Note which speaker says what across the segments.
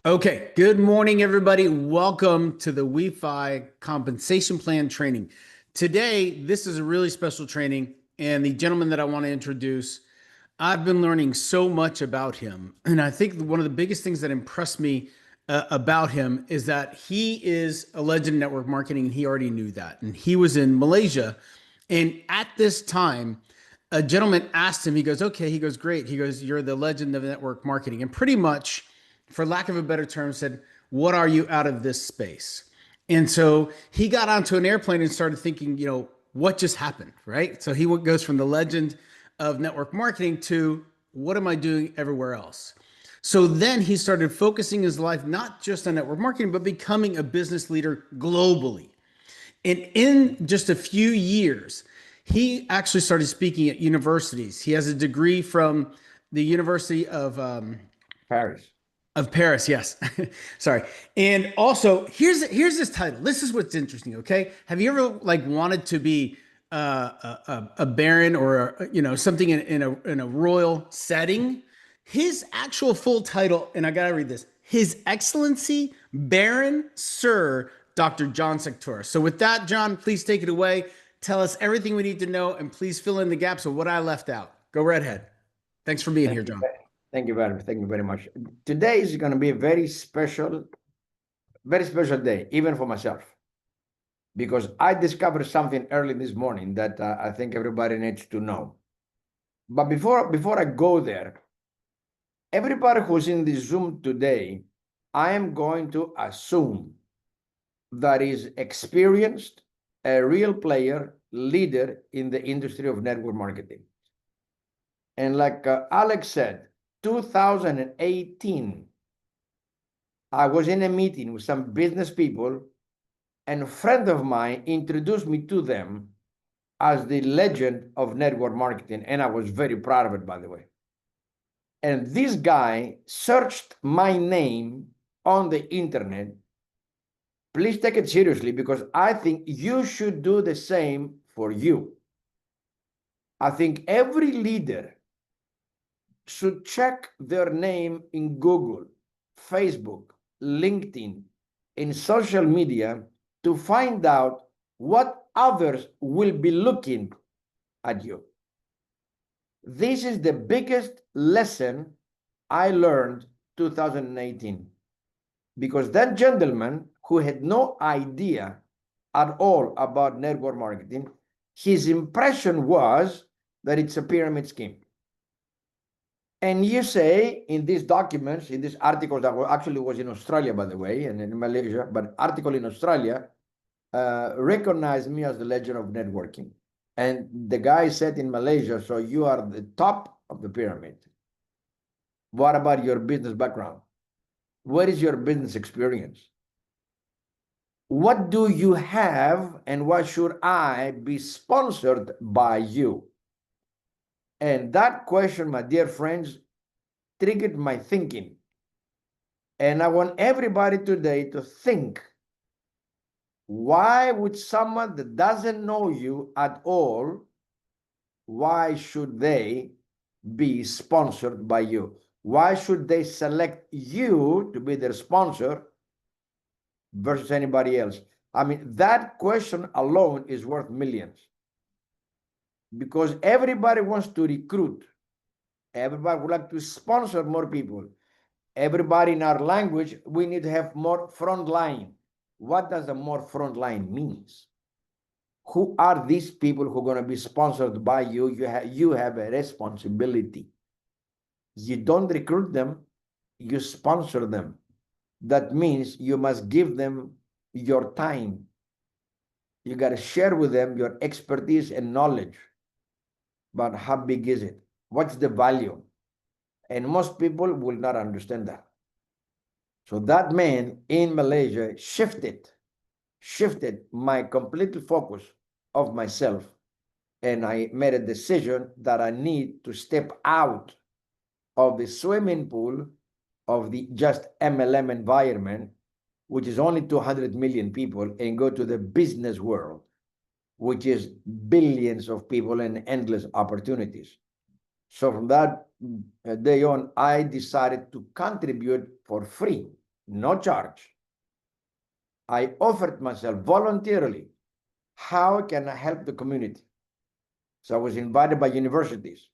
Speaker 1: Okay, good morning, everybody. Welcome to the WeFi compensation plan training. Today, this is a really special training, and the gentleman that I want to introduce, I've been learning so much about him. And I think one of the biggest things that impressed me about him is that he is a legend in network marketing, and he already knew that. And he was in Malaysia. And at this time, a gentleman asked him, he goes, okay, he goes, great. He goes, you're the legend of network marketing. And pretty much, for lack of a better term, said, what are you out of this space? And so he got onto an airplane and started thinking, what just happened, right? So he goes from the legend of network marketing to what am I doing everywhere else? So then he started focusing his life not just on network marketing, but becoming a business leader globally. And in just a few years, he actually started speaking at universities. He has a degree from the University
Speaker 2: Paris.
Speaker 1: of Paris, yes. Sorry. And also, here's this title. This is what's interesting. Okay, have you ever wanted to be a baron or something in a royal setting? His actual full title, and I gotta read this: His Excellency Baron Sir Dr. John Sector. So with that, John, please take it away. Tell us everything we need to know, and please fill in the gaps of what I left out. Go right ahead. Thanks for being
Speaker 2: Thank
Speaker 1: here,
Speaker 2: you.
Speaker 1: John.
Speaker 2: Thank you very much. Today is going to be a very special day, even for myself, because I discovered something early this morning that I think everybody needs to know. But before I go there, everybody who's in this Zoom today, I am going to assume that is experienced, a real player, leader in the industry of network marketing. And like Alex said, 2018, I was in a meeting with some business people, and a friend of mine introduced me to them as the legend of network marketing. And I was very proud of it, by the way. And this guy searched my name on the internet. Please take it seriously, because I think you should do the same for you. I think every leader should check their name in Google, Facebook, LinkedIn, in social media to find out what others will be looking at you. This is the biggest lesson I learned 2018, because that gentleman who had no idea at all about network marketing, his impression was that it's a pyramid scheme. And you say in these documents, in this article that actually was in Australia, by the way, and in Malaysia, but article in Australia, recognized me as the legend of networking. And the guy said in Malaysia, so you are the top of the pyramid. What about your business background? What is your business experience? What do you have, and why should I be sponsored by you? And that question, my dear friends, triggered my thinking. And I want everybody today to think, why would someone that doesn't know you at all, why should they be sponsored by you? Why should they select you to be their sponsor versus anybody else? I mean, that question alone is worth millions, because everybody wants to recruit. Everybody would like to sponsor more people. Everybody in our language, we need to have more front line. What does the more front line means? Who are these people who are going to be sponsored by you? You have a responsibility. You don't recruit them, you sponsor them. That means you must give them your time. You got to share with them your expertise and knowledge. But how big is it? What's the value? And most people will not understand that. So that man in Malaysia shifted my complete focus of myself. And I made a decision that I need to step out of the swimming pool of the just MLM environment, which is only 200 million people, and go to the business world, which is billions of people and endless opportunities. So from that day on, I decided to contribute for free no charge. I offered myself voluntarily. How can I help the community? So I was invited by universities,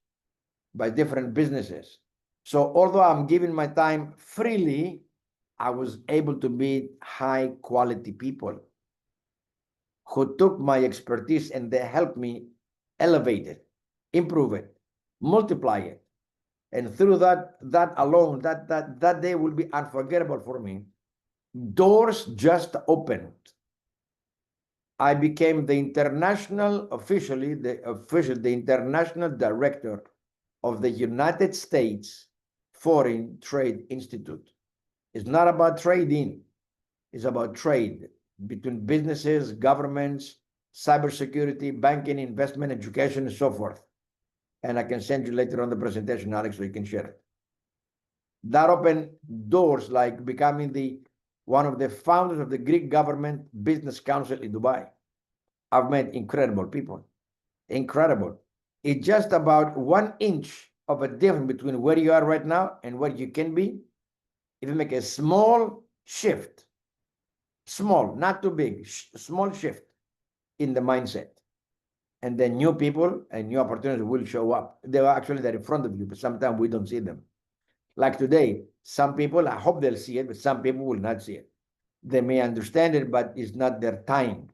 Speaker 2: by different businesses. So although I'm giving my time freely, I was able to meet high quality people who took my expertise and they helped me elevate it, improve it, multiply it. And through that alone, that day will be unforgettable for me. Doors just opened. I became the international director of the United States Foreign Trade Institute. It's not about trading, it's about trade between businesses, governments, cybersecurity, banking, investment, education, and so forth. And I can send you later on the presentation, Alex, so you can share it. That opened doors like becoming one of the founders of the Greek government business council in Dubai. I've met incredible people, incredible. It's just about 1 inch of a difference between where you are right now and where you can be. If you make a small shift, small, not too big, small shift in the mindset, and then new people and new opportunities will show up. They're actually there in front of you, but sometimes we don't see them. Like today, some people, I hope they'll see it, but some people will not see it. They may understand it, but it's not their time,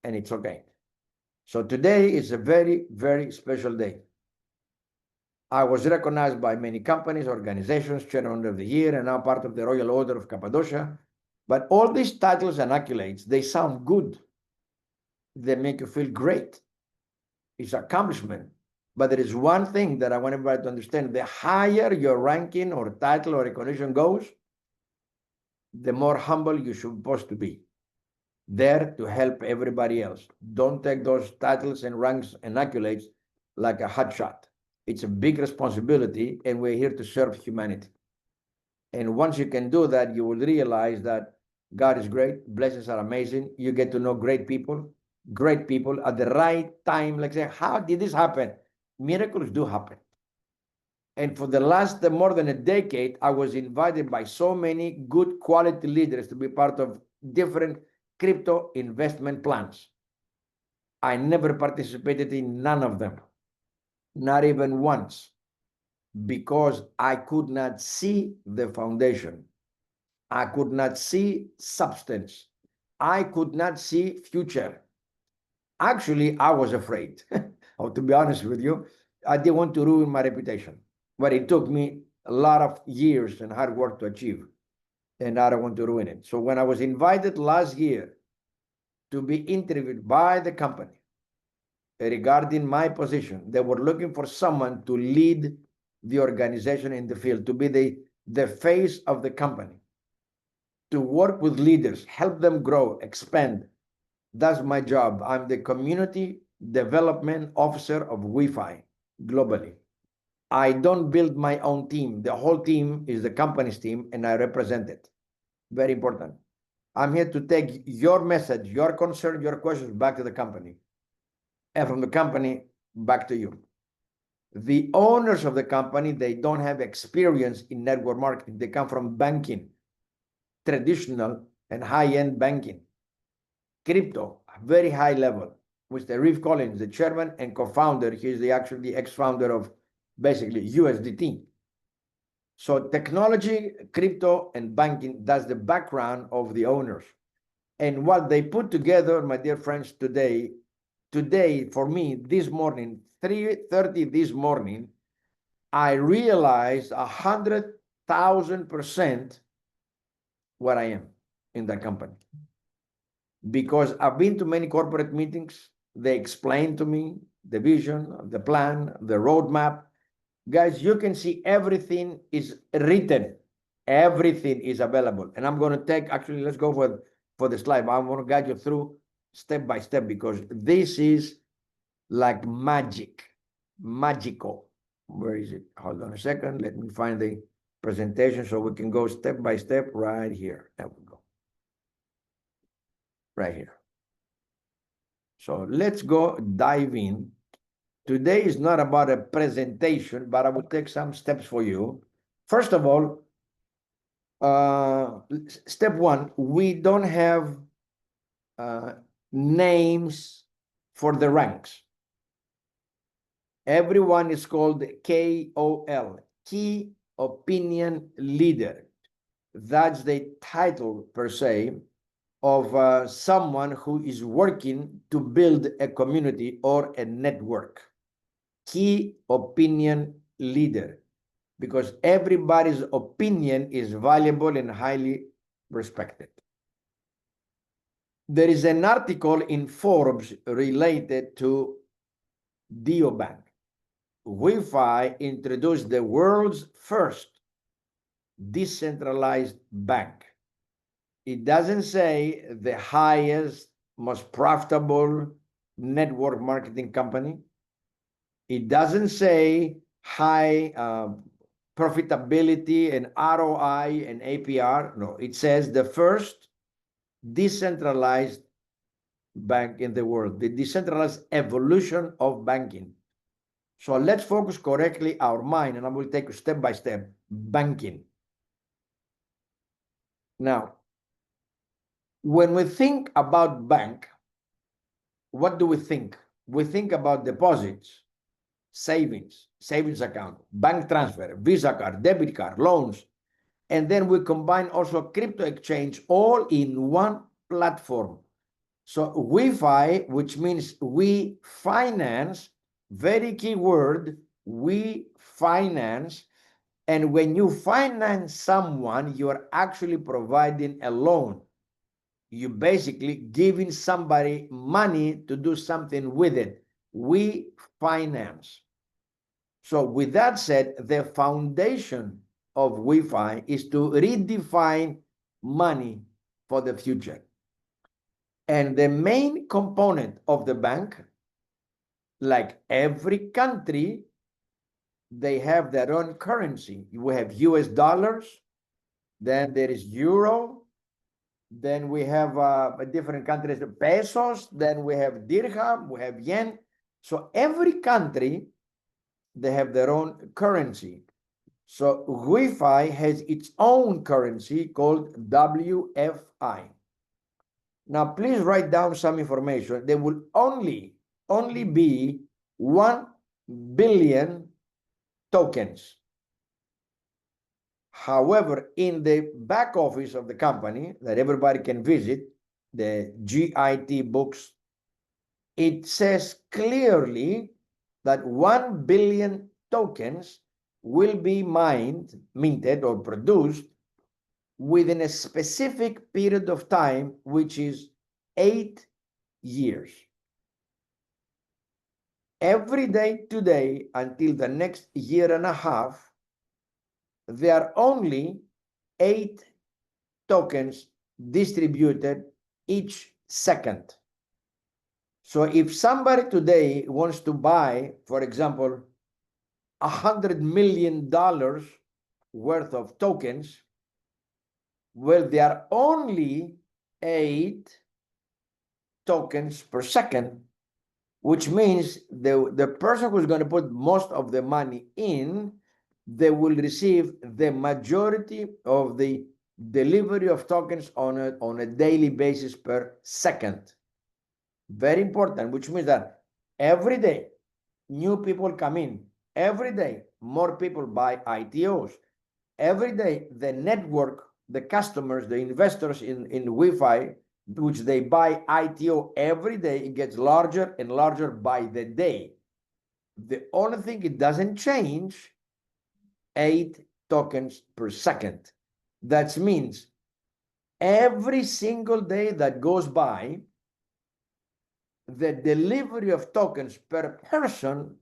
Speaker 2: and it's okay. So today is a very, very special day. I was recognized by many companies, organizations, Chairman of the Year, and now part of the Royal Order of Cappadocia. But all these titles and accolades, they sound good. They make you feel great. It's accomplishment. But there is one thing that I want everybody to understand. The higher your ranking or title or recognition goes, the more humble you should supposed to be. There to help everybody else. Don't take those titles and ranks and accolades like a hot shot. It's a big responsibility, and we're here to serve humanity. And once you can do that, you will realize that God is great, blessings are amazing. You get to know great people at the right time. Like say, how did this happen? Miracles do happen. And for the last more than a decade, I was invited by so many good quality leaders to be part of different crypto investment plans. I never participated in none of them, not even once, because I could not see the foundation. I could not see substance. I could not see future. Actually, I was afraid. To be honest with you, I didn't want to ruin my reputation, but it took me a lot of years and hard work to achieve, and I don't want to ruin it. So when I was invited last year to be interviewed by the company regarding my position, they were looking for someone to lead the organization in the field, to be the face of the company, to work with leaders, help them grow, expand. That's my job. I'm the community development officer of WeFi globally. I don't build my own team. The whole team is the company's team, and I represent it. Very important. I'm here to take your message, your concern, your questions back to the company, and from the company back to you. The owners of the company, they don't have experience in network marketing. They come from banking, traditional and high-end banking. Crypto, very high level, with the Reeve Collins, the chairman and co-founder. He's actually the ex-founder of basically USDT. So technology, crypto, and banking, that's the background of the owners. And what they put together, my dear friends, today for me, this morning, 3:30 this morning, I realized 100,000% what I am in that company. Because I've been to many corporate meetings, they explain to me the vision, the plan, the roadmap. Guys, you can see everything is written. Everything is available. And I'm going to take, actually, let's go for the slide. I'm going to guide you through step by step, because this is like magic, magical. Where is it? Hold on a second. Let me find the presentation so we can go step by step right here. There we go. Right here. So let's go dive in. Today is not about a presentation, but I will take some steps for you. First of all, Step one, we don't have names for the ranks. Everyone is called KOL, Key Opinion Leader. That's the title per se of someone who is working to build a community or a network. Key Opinion Leader, because everybody's opinion is valuable and highly respected. There is an article in Forbes related to DioBank. WeFi introduced the world's first decentralized bank. It doesn't say the highest, most profitable network marketing company. It doesn't say high profitability and ROI and APR. No, it says the first decentralized bank in the world, the decentralized evolution of banking. So let's focus correctly our mind, and I will take you step by step. Banking. Now, when we think about bank, what do we think? We think about deposits, savings account, bank transfer, Visa card, debit card, loans, and then we combine also crypto exchange all in one platform. So WeFi, which means we finance, very key word, we finance. And when you finance someone, you are actually providing a loan. You're basically giving somebody money to do something with it. We finance. So with that said, the foundation of WeFi is to redefine money for the future. And the main component of the bank, like every country, they have their own currency. We have US dollars, then there is euro, then we have different countries, pesos, then we have dirham, we have yen. So every country, they have their own currency. So WeFi has its own currency called WFI. Now, please write down some information. There will only be 1 billion tokens. However, in the back office of the company that everybody can visit, the GIT books, it says clearly that 1 billion tokens will be minted or produced within a specific period of time, which is 8 years. Every day today until the next year and a half, there are only 8 tokens distributed each second. So if somebody today wants to buy, for example, $100 million worth of tokens, well, there are only 8 tokens per second, which means the person who's going to put most of the money in, they will receive the majority of the delivery of tokens on a daily basis per second. Very important, which means that every day new people come in, every day more people buy ITOs, every day the network, the customers, the investors in WeFi, which they buy ITO every day, it gets larger and larger by the day. The only thing it doesn't change, 8 tokens per second. That means every single day that goes by, the delivery of tokens per person,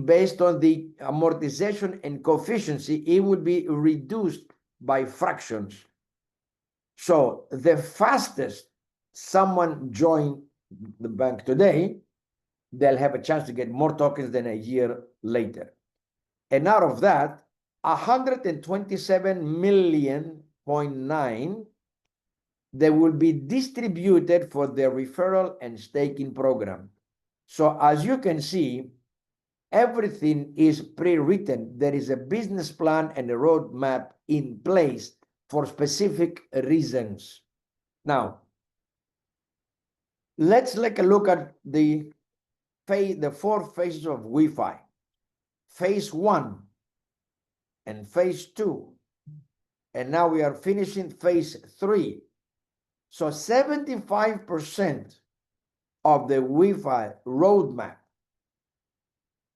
Speaker 2: based on the amortization and coefficiency, it would be reduced by fractions. So the fastest someone join the bank today, they'll have a chance to get more tokens than a year later. And out of that, 127.9 million, they will be distributed for the referral and staking program. So as you can see, everything is pre-written. There is a business plan and a roadmap in place for specific reasons. Now, let's take a look at the 4 phases of Wi-Fi. Phase 1 and phase 2. And now we are finishing phase 3. So 75% of the Wi-Fi roadmap,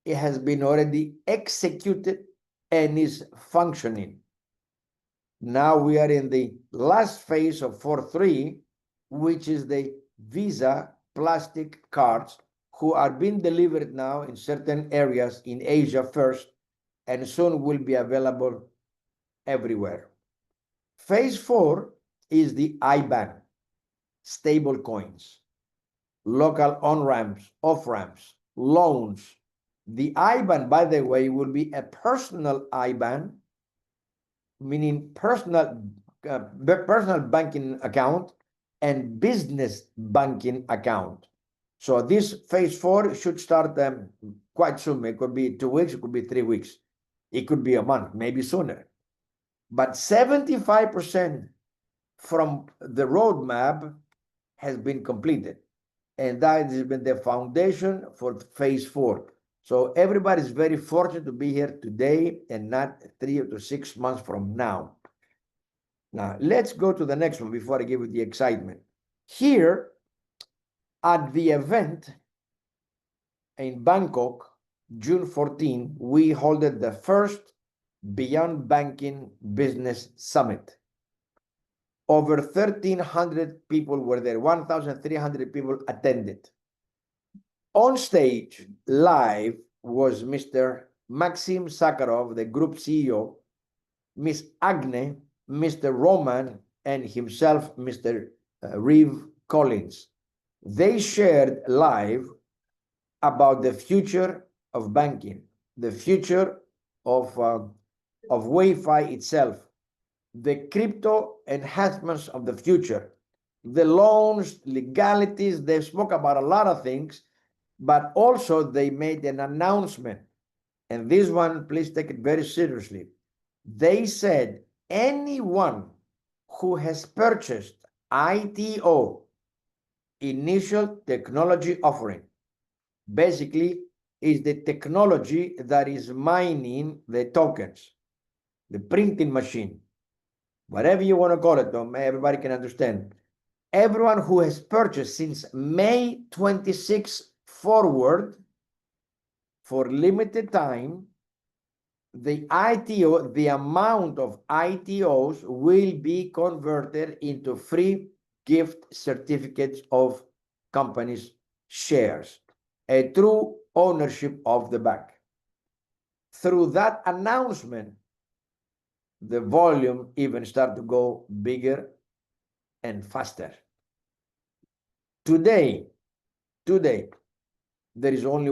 Speaker 2: it has been already executed and is functioning. Now we are in the last phase of 4.3, which is the Visa plastic cards, who are being delivered now in certain areas in Asia first, and soon will be available everywhere. Phase 4 is the IBAN, stable coins, local on-ramps, off-ramps, loans. The IBAN, by the way, will be a personal IBAN, meaning personal banking account and business banking account. So this phase 4 should start quite soon. It could be 2 weeks, it could be 3 weeks, it could be a month, maybe sooner. But 75% from the roadmap has been completed, and that has been the foundation for phase 4. So everybody's very fortunate to be here today and not 3 to 6 months from now. Now, let's go to the next one before I give you the excitement. Here at the event in Bangkok, June 14, we held the first Beyond Banking Business Summit. Over 1,300 people were there, 1,300 people attended. On stage, live, was Mr. Maxim Sakharov, the group CEO, Ms. Agne, Mr. Roman, and himself, Mr. Reeve Collins. They shared live about the future of banking, the future of Wi-Fi itself, the crypto enhancements of the future, the loans, legalities. They spoke about a lot of things, but also they made an announcement. And this one, please take it very seriously. They said anyone who has purchased ITO, initial technology offering, basically is the technology that is mining the tokens, the printing machine, whatever you want to call it, though, everybody can understand. Everyone who has purchased since May 26 forward for limited time, the ITO, the amount of ITOs will be converted into free gift certificates of companies' shares, a true ownership of the bank. Through that announcement, the volume even started to go bigger and faster. Today, there is only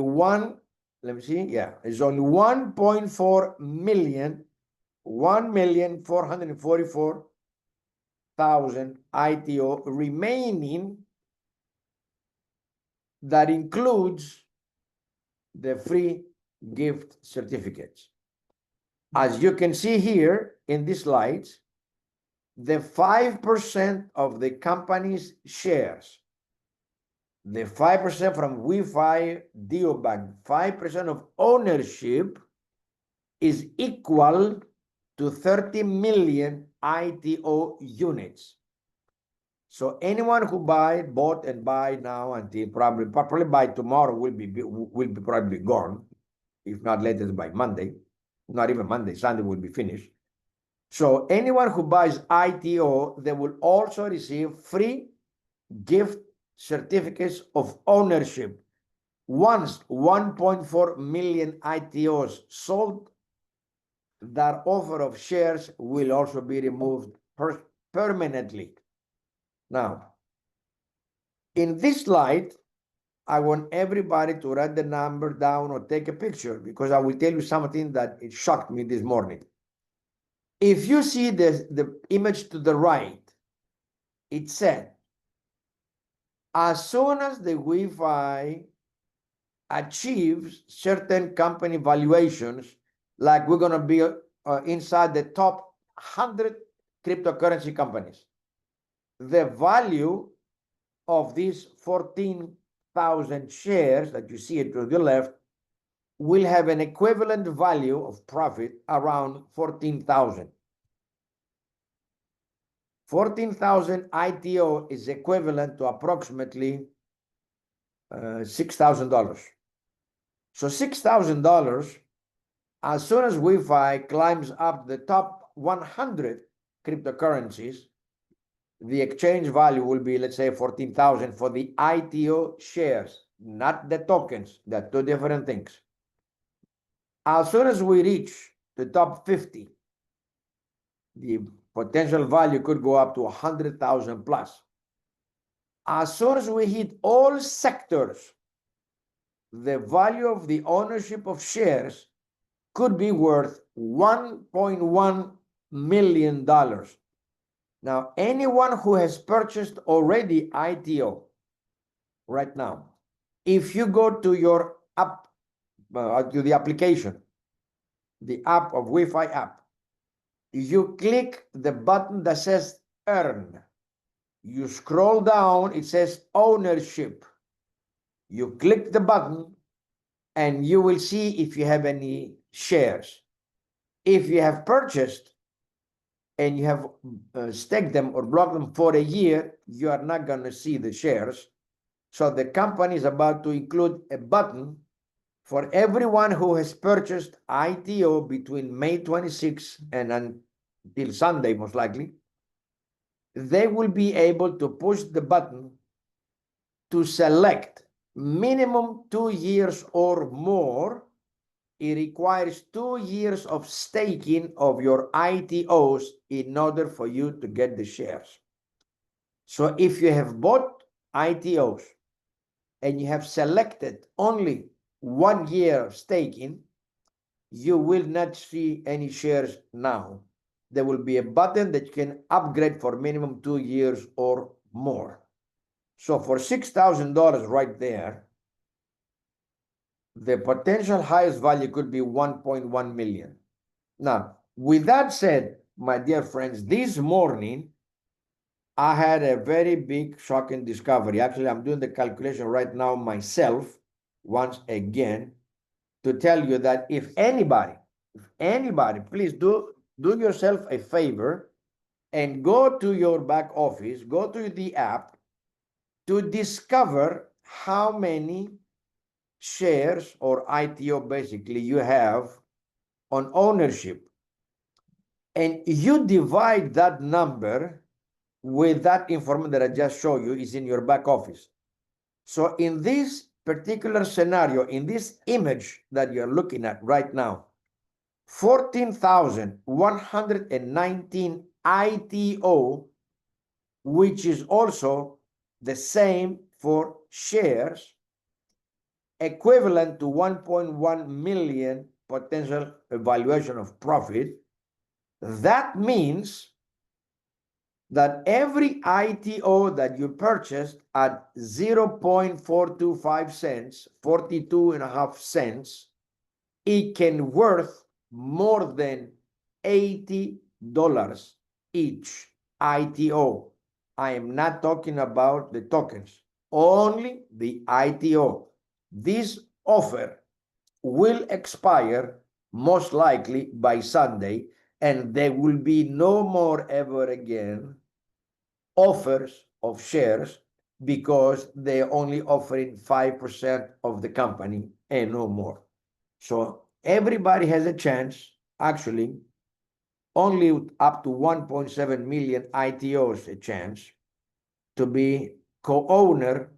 Speaker 2: there's only 1.4 million, 1,444,000 ITO remaining. That includes the free gift certificates. As you can see here in these slides, the 5% of the company's shares, the 5% from WeFi DeoBank, 5% of ownership is equal to 30 million ITO units. So anyone who bought and buy now until probably by tomorrow will be probably gone, if not later by Monday, not even Monday, Sunday will be finished. So anyone who buys ITO, they will also receive free gift certificates of ownership. Once 1.4 million ITOs sold, that offer of shares will also be removed permanently. Now, in this slide, I want everybody to write the number down or take a picture, because I will tell you something that it shocked me this morning. If you see the image to the right, it said, as soon as the Wi-Fi achieves certain company valuations, like we're going to be inside the top 100 cryptocurrency companies. The value of these 14,000 shares that you see to the left will have an equivalent value of profit around 14,000. 14,000 ITO is equivalent to approximately $6,000. So $6,000, as soon as WeFi climbs up the top 100 cryptocurrencies, the exchange value will be, let's say, 14,000 for the ITO shares, not the tokens. They're two different things. As soon as we reach the top 50, the potential value could go up to 100,000 plus. As soon as we hit all sectors, the value of the ownership of shares could be worth $1.1 million. Now, anyone who has purchased already ITO right now, if you go to your app, to the application, the app of WeFi app, you click the button that says Earn. You scroll down, it says Ownership. You click the button and you will see if you have any shares. If you have purchased and you have staked them or blocked them for a year, you are not going to see the shares. So the company is about to include a button for everyone who has purchased ITO between May 26 and until Sunday, most likely. They will be able to push the button to select minimum 2 years or more. It requires 2 years of staking of your ITOs in order for you to get the shares. So if you have bought ITOs and you have selected only 1 year of staking, you will not see any shares now. There will be a button that you can upgrade for minimum 2 years or more. So for $6,000 right there, the potential highest value could be 1.1 million. Now, with that said, my dear friends, this morning, I had a very big shocking discovery. Actually, I'm doing the calculation right now myself, once again, to tell you that if anybody, please do yourself a favor and go to your back office, go to the app to discover how many shares or ITO basically you have on ownership. And you divide that number with that information that I just showed you is in your back office. So in this particular scenario, in this image that you're looking at right now, 14,119 ITO, which is also the same for shares, equivalent to 1.1 million potential evaluation of profit. That means that every ITO that you purchased at 0.425 cents, 42.5 cents, it can worth more than $80 each ITO. I am not talking about the tokens, only the ITO. This offer will expire most likely by Sunday, and there will be no more ever again offers of shares because they're only offering 5% of the company and no more. So everybody has a chance, actually, only up to 1.7 million ITOs a chance to be co-owner,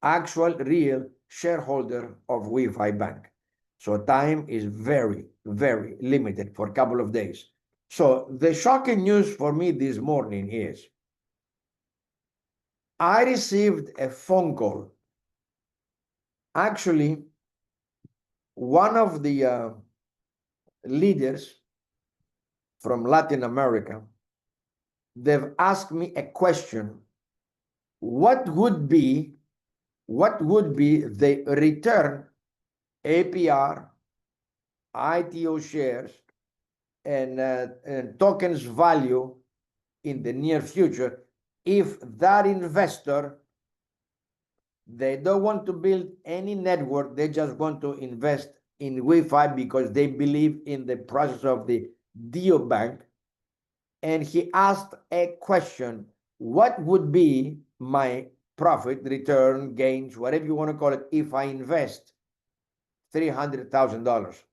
Speaker 2: actual real shareholder of WeFi Bank. So time is very, very limited for a couple of days. So the shocking news for me this morning is I received a phone call. Actually, one of the leaders from Latin America, they've asked me a question. What would be the return APR, ITO shares, and tokens value in the near future if that investor, they don't want to build any network, they just want to invest in Wi-Fi because they believe in the process of the DeoBank. And he asked a question: what would be my profit, return, gains, whatever you want to call it, if I invest $300,000?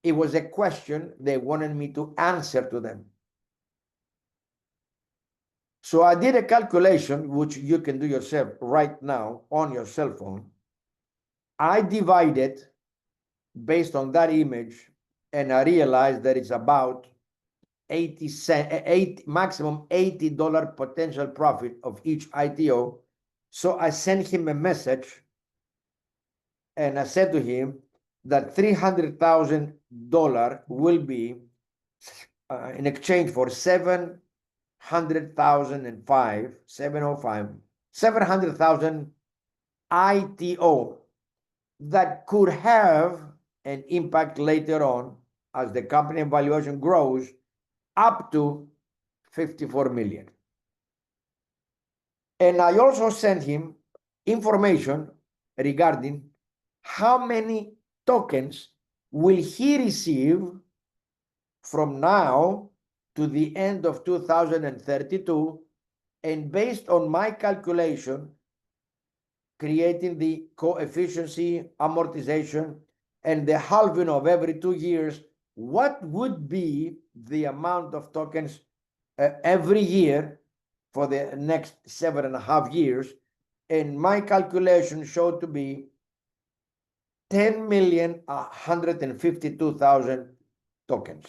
Speaker 2: It was a question they wanted me to answer to them. So I did a calculation, which you can do yourself right now on your cell phone. I divided based on that image, and I realized that it's about 80 cent, maximum $80 potential profit of each ITO. So I sent him a message, and I said to him that $300,000 will be in exchange for 700,000 ITO that could have an impact later on as the company valuation grows up to 54 million. And I also sent him information regarding how many tokens will he receive from now to the end of 2032, and based on my calculation, creating the coefficiency, amortization, and the halving of every 2 years, what would be the amount of tokens every year for the next 7.5 years? And my calculation showed to be 10,152,000 tokens.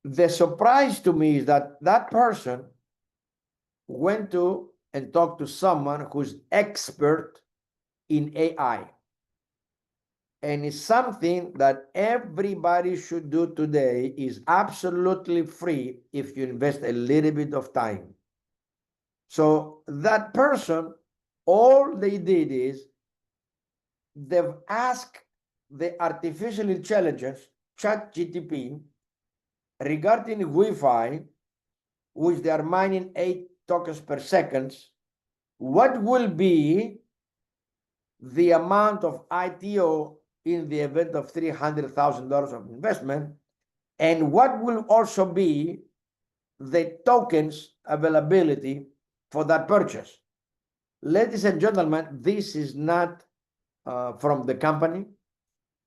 Speaker 2: The surprise to me is that that person went to and talked to someone who's expert in AI. And it's something that everybody should do today, is absolutely free if you invest a little bit of time. So that person, all they did is they've asked the artificial intelligence, ChatGPT, regarding Wi-Fi, which they are mining 8 tokens per second, what will be the amount of ITO in the event of $300,000 of investment, and what will also be the tokens availability for that purchase. Ladies and gentlemen, this is not from the company.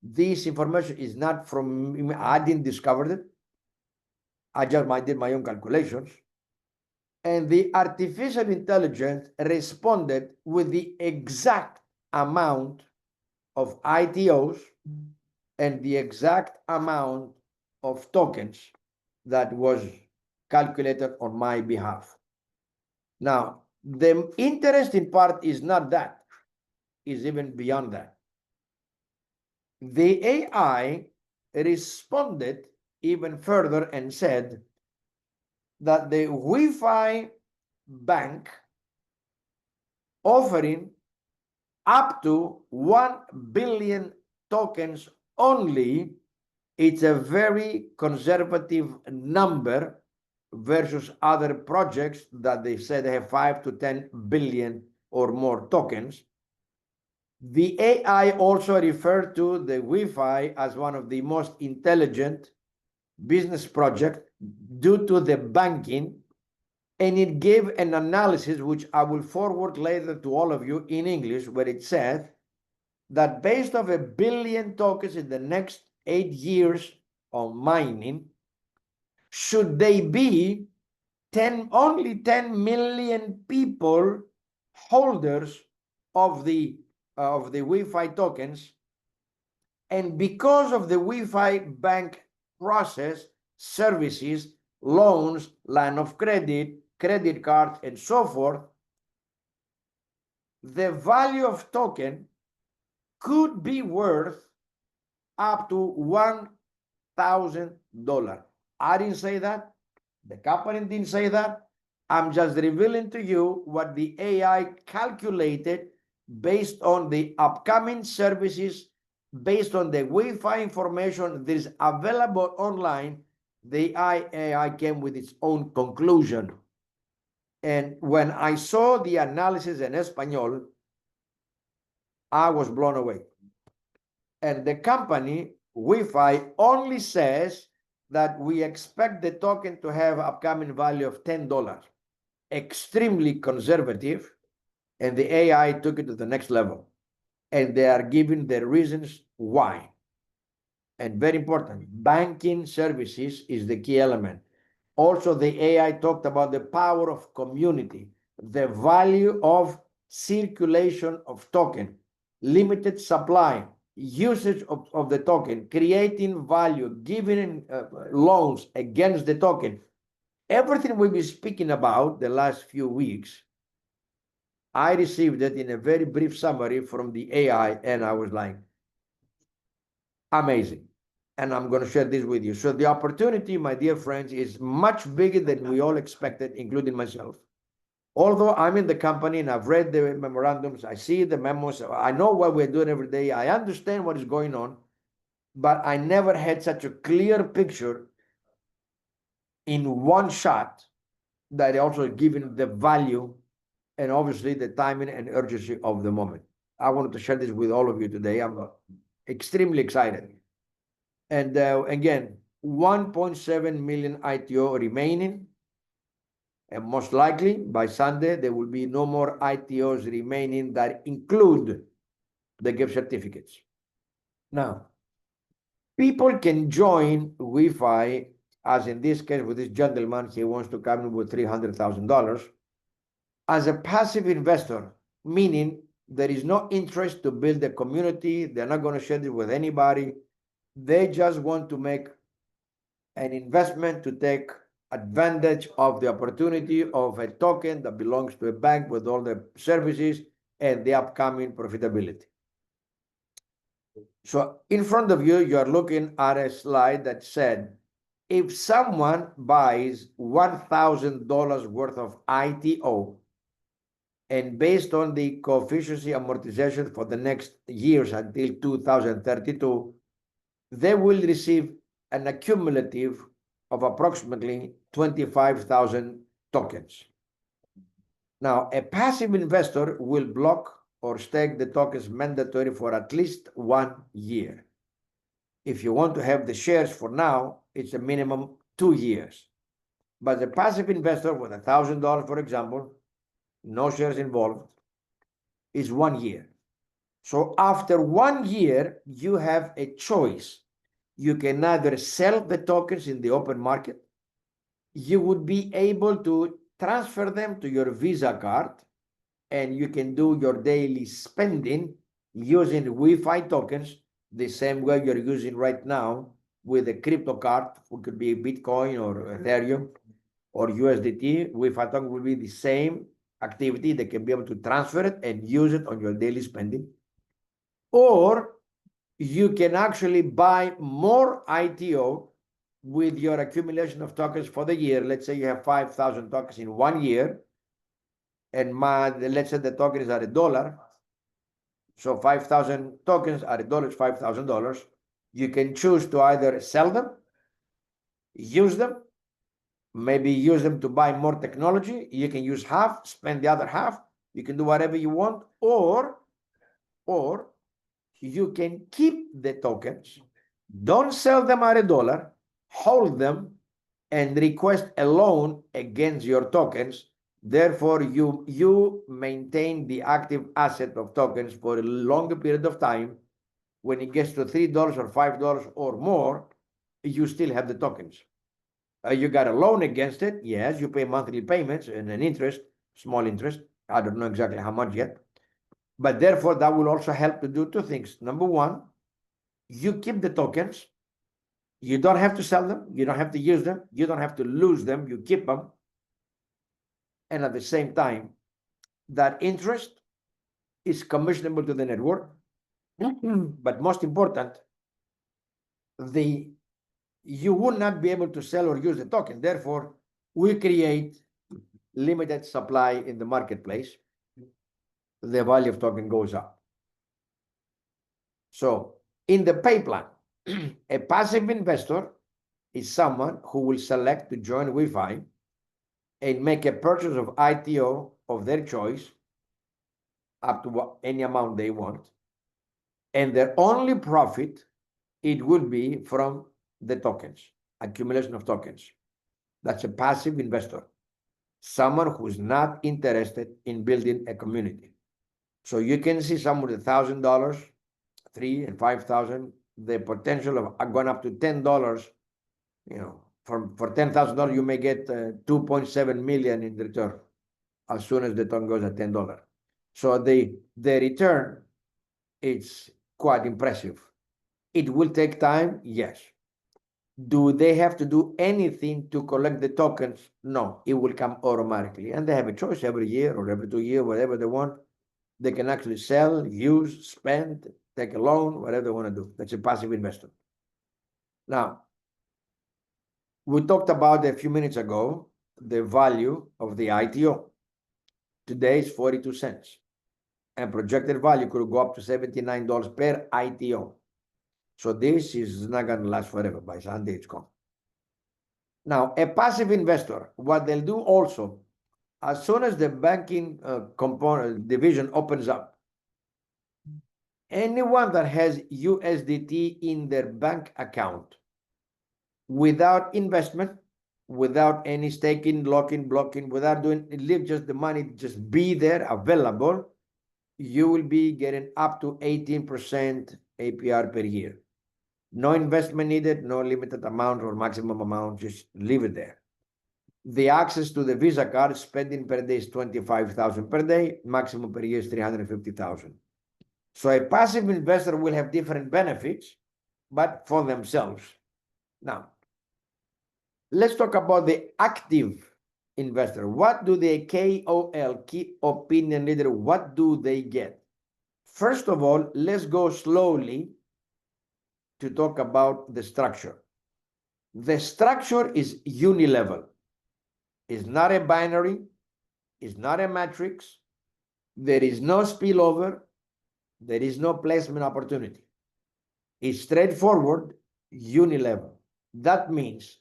Speaker 2: This information is not from me. I didn't discover it. I just did my own calculations. And the artificial intelligence responded with the exact amount of ITOs and the exact amount of tokens that was calculated on my behalf. Now, the interesting part is not that, is even beyond that. The AI responded even further and said that the Wi-Fi bank offering up to 1 billion tokens only, it's a very conservative number versus other projects that they said they have 5 to 10 billion or more tokens. The AI also referred to the Wi-Fi as one of the most intelligent business projects due to the banking, and it gave an analysis which I will forward later to all of you in English, where it said that based on 1 billion tokens in the next 8 years of mining, should they be only 10 million people holders of the Wi-Fi tokens, and because of the Wi-Fi bank process, services, loans, line of credit, credit cards, and so forth, the value of token could be worth up to $1,000. I didn't say that. The company didn't say that. I'm just revealing to you what the AI calculated based on the upcoming services, based on the Wi-Fi information that is available online, the AI came with its own conclusion. And when I saw the analysis in Espanol, I was blown away. And the company, WeFi, only says that we expect the token to have upcoming value of $10. Extremely conservative, and the AI took it to the next level. And they are giving the reasons why. And very important, banking services is the key element. Also, the AI talked about the power of community, the value of circulation of token, limited supply, usage of the token, creating value, giving loans against the token. Everything we've been speaking about the last few weeks, I received it in a very brief summary from the AI, and I was like, amazing. And I'm going to share this with you. So the opportunity, my dear friends, is much bigger than we all expected, including myself. Although I'm in the company and I've read the memorandums, I see the memos, I know what we're doing every day, I understand what is going on, but I never had such a clear picture in one shot that also given the value and obviously the timing and urgency of the moment. I wanted to share this with all of you today. I'm extremely excited. And again, 1.7 million ITO remaining. And most likely by Sunday, there will be no more ITOs remaining that include the gift certificates. Now, people can join WeFi, as in this case with this gentleman, he wants to come in with $300,000, as a passive investor, meaning there is no interest to build a community. They're not going to share it with anybody. They just want to make an investment to take advantage of the opportunity of a token that belongs to a bank with all the services and the upcoming profitability. So in front of you, you are looking at a slide that said, if someone buys $1,000 worth of ITO, and based on the coefficient amortization for the next years until 2032, they will receive an accumulative of approximately 25,000 tokens. Now, a passive investor will block or stake the tokens mandatory for at least 1 year. If you want to have the shares for now, it's a minimum 2 years. But the passive investor with $1,000, for example, no shares involved, is 1 year. So after 1 year, you have a choice. You can either sell the tokens in the open market. You would be able to transfer them to your Visa card, and you can do your daily spending using WeFi tokens the same way you're using right now with a crypto card, which could be Bitcoin or Ethereum or USDT. WeFi token will be the same activity. They can be able to transfer it and use it on your daily spending. Or you can actually buy more ITO with your accumulation of tokens for the year. Let's say you have 5,000 tokens in 1 year, and let's say the token is at $1. So 5,000 tokens at $1 is $5,000. You can choose to either sell them, use them, maybe use them to buy more technology. You can use half, spend the other half. You can do whatever you want, or you can keep the tokens, don't sell them at $1, hold them, and request a loan against your tokens. Therefore, you maintain the active asset of tokens for a longer period of time. When it gets to $3 or $5 or more, you still have the tokens. You got a loan against it. Yes, you pay monthly payments and an interest, small interest. I don't know exactly how much yet. But therefore, that will also help to do two things. Number one, you keep the tokens. You don't have to sell them. You don't have to use them. You don't have to lose them. You keep them. And at the same time, that interest is commissionable to the network. But most important, you would not be able to sell or use the token. Therefore, we create limited supply in the marketplace. The value of token goes up. So in the pay plan, a passive investor is someone who will select to join WeFi and make a purchase of ITO of their choice up to any amount they want. And their only profit, it will be from the tokens, accumulation of tokens. That's a passive investor, someone who's not interested in building a community. So you can see someone with $1,000, $3,000 and $5,000, the potential of going up to $10, you know, for $10,000, you may get 2.7 million in return as soon as the token goes at $10. So the return is quite impressive. It will take time, yes. Do they have to do anything to collect the tokens? No, it will come automatically. And they have a choice every year or every 2 years, whatever they want. They can actually sell, use, spend, take a loan, whatever they want to do. That's a passive investor. Now, we talked about a few minutes ago the value of the ITO. Today is 42 cents. And projected value could go up to $79 per ITO. So this is not going to last forever. By Sunday, it's gone. Now, a passive investor, what they'll do also, as soon as the banking component division opens up, anyone that has USDT in their bank account without investment, without any staking, locking, blocking, without doing, leave just the money, just be there available, you will be getting up to 18% APR per year. No investment needed, no limited amount or maximum amount, just leave it there. The access to the Visa card, spending per day is $25,000 per day, maximum per year is $350,000. So a passive investor will have different benefits, but for themselves. Now, let's talk about the active investor. What do the KOL, key opinion leader, what do they get? First of all, let's go slowly to talk about the structure. The structure is unilevel. It's not a binary. It's not a matrix. There is no spillover. There is no placement opportunity. It's straightforward, unilevel. That means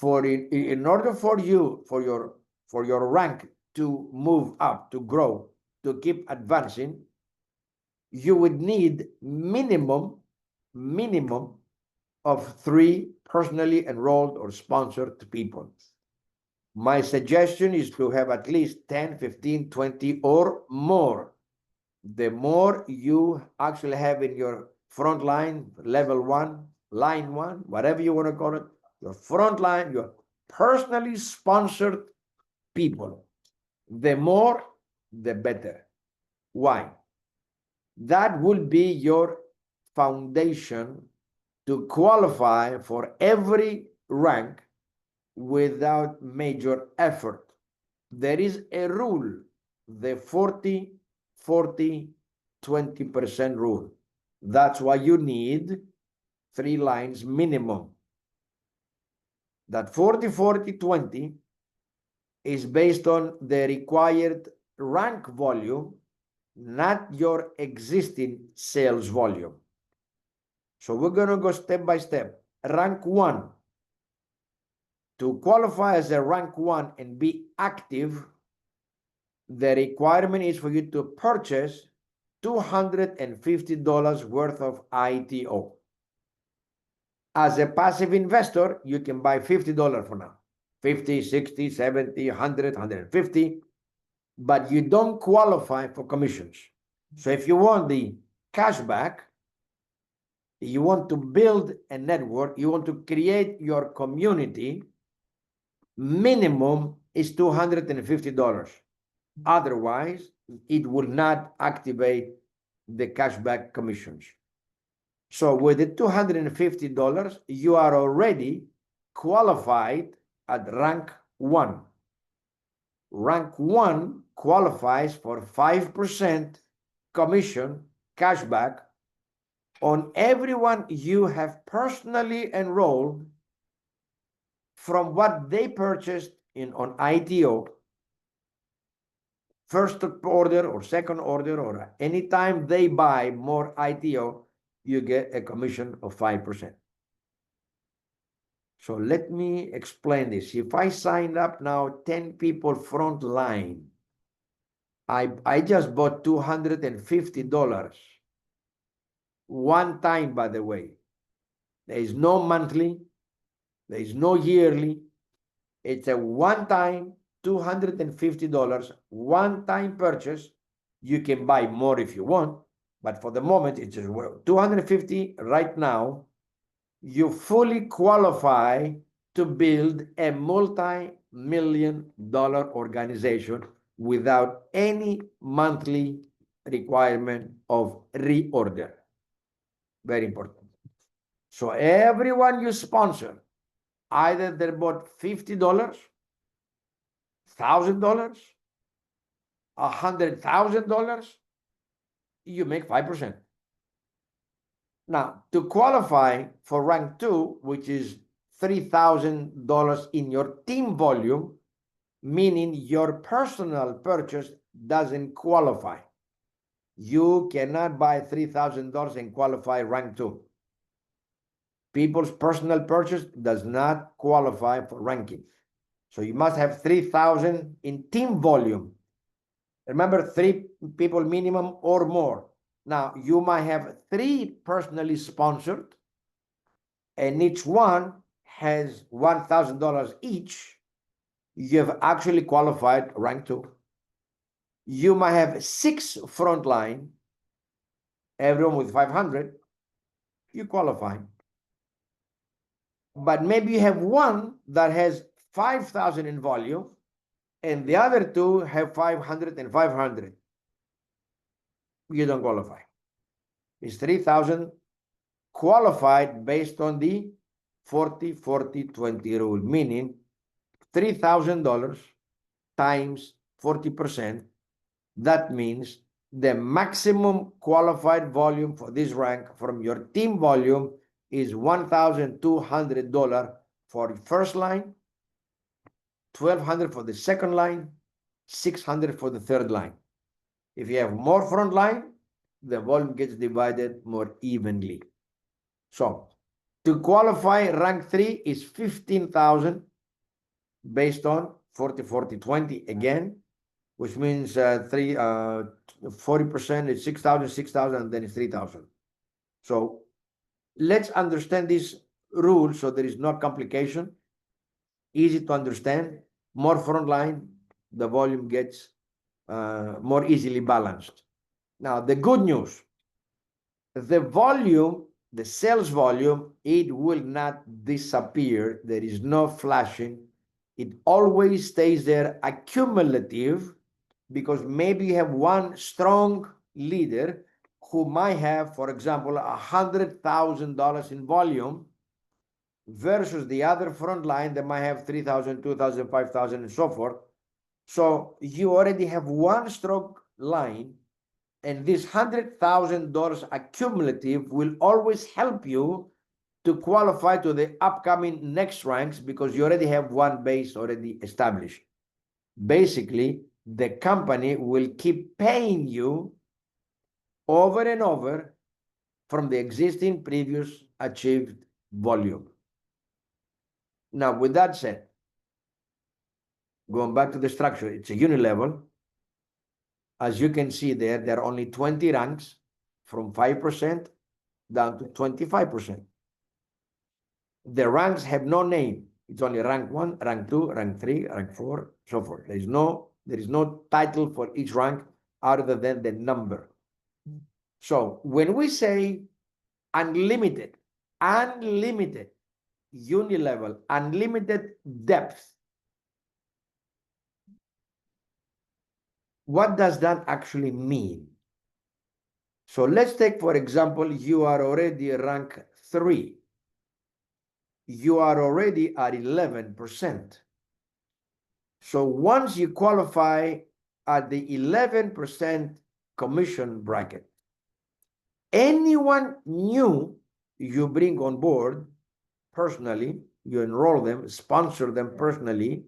Speaker 2: in order for you, for your rank to move up, to grow, to keep advancing, you would need minimum of 3 personally enrolled or sponsored people. My suggestion is to have at least 10, 15, 20 or more. The more you actually have in your front line, level 1, line 1, whatever you want to call it, your front line, your personally sponsored people, the more, the better. Why? That will be your foundation to qualify for every rank without major effort. There is a rule, the 40, 40, 20% rule. That's why you need 3 lines minimum. That 40, 40, 20 is based on the required rank volume, not your existing sales volume. So we're going to go step by step. Rank 1. To qualify as a rank 1 and be active, the requirement is for you to purchase $250 worth of ITO. As a passive investor, you can buy $50 for now. 50, 60, 70, 100, 150. But you don't qualify for commissions. So if you want the cashback, you want to build a network, you want to create your community, minimum is $250. Otherwise, it will not activate the cashback commissions. So with the $250, you are already qualified at rank 1. Rank 1 qualifies for 5% commission cashback on everyone you have personally enrolled from what they purchased on ITO, first order or second order, or anytime they buy more ITO, you get a commission of 5%. So let me explain this. If I signed up now 10 people front line, I just bought $250 one time, by the way. There is no monthly, there is no yearly. It's a one-time $250, one-time purchase. You can buy more if you want, but for the moment, it's just $250 right now. You fully qualify to build a multi-million-dollar organization without any monthly requirement of reorder. Very important. So everyone you sponsor, either they bought $50, $1,000, $100,000, you make 5%. Now, to qualify for rank 2, which is $3,000 in your team volume, meaning your personal purchase doesn't qualify. You cannot buy $3,000 and qualify rank 2. People's personal purchase does not qualify for ranking. So you must have 3,000 in team volume. Remember, 3 people minimum or more. Now, you might have 3 personally sponsored, and each one has $1,000 each. You have actually qualified rank 2. You might have 6 frontline, everyone with 500, you qualify. But maybe you have one that has 5,000 in volume, and the other 2 have 500 and 500. You don't qualify. It's 3,000 qualified based on the 40-40-20 rule, meaning $3,000 times 40%. That means the maximum qualified volume for this rank from your team volume is $1,200 for the first line, $1,200 for the second line, $600 for the third line. If you have more front line, the volume gets divided more evenly. So to qualify, rank 3 is 15,000 based on 40-40-20 again, which means 40% is 6,000, 6,000, and then it's 3,000. So let's understand this rule so there is no complication. Easy to understand. More front line, the volume gets more easily balanced. Now, the good news, the volume, the sales volume, it will not disappear. There is no flashing. It always stays there accumulative, because maybe you have one strong leader who might have, for example, $100,000 in volume versus the other front line that might have 3,000, 2,000, 5,000, and so forth. So you already have one strong line, and this $100,000 accumulative will always help you to qualify to the upcoming next ranks, because you already have one base already established. Basically, the company will keep paying you over and over from the existing previous achieved volume. Now, with that said, going back to the structure, it's a unit level. As you can see there are only 20 ranks from 5% down to 25%. The ranks have no name. It's only rank 1, rank 2, rank 3, rank 4, so forth. There is no title for each rank other than the number. So when we say unlimited, unilevel, unlimited depth, what does that actually mean? So let's take, for example, you are already rank 3. You are already at 11%. So once you qualify at the 11% commission bracket, anyone new you bring on board personally, you enroll them, sponsor them personally,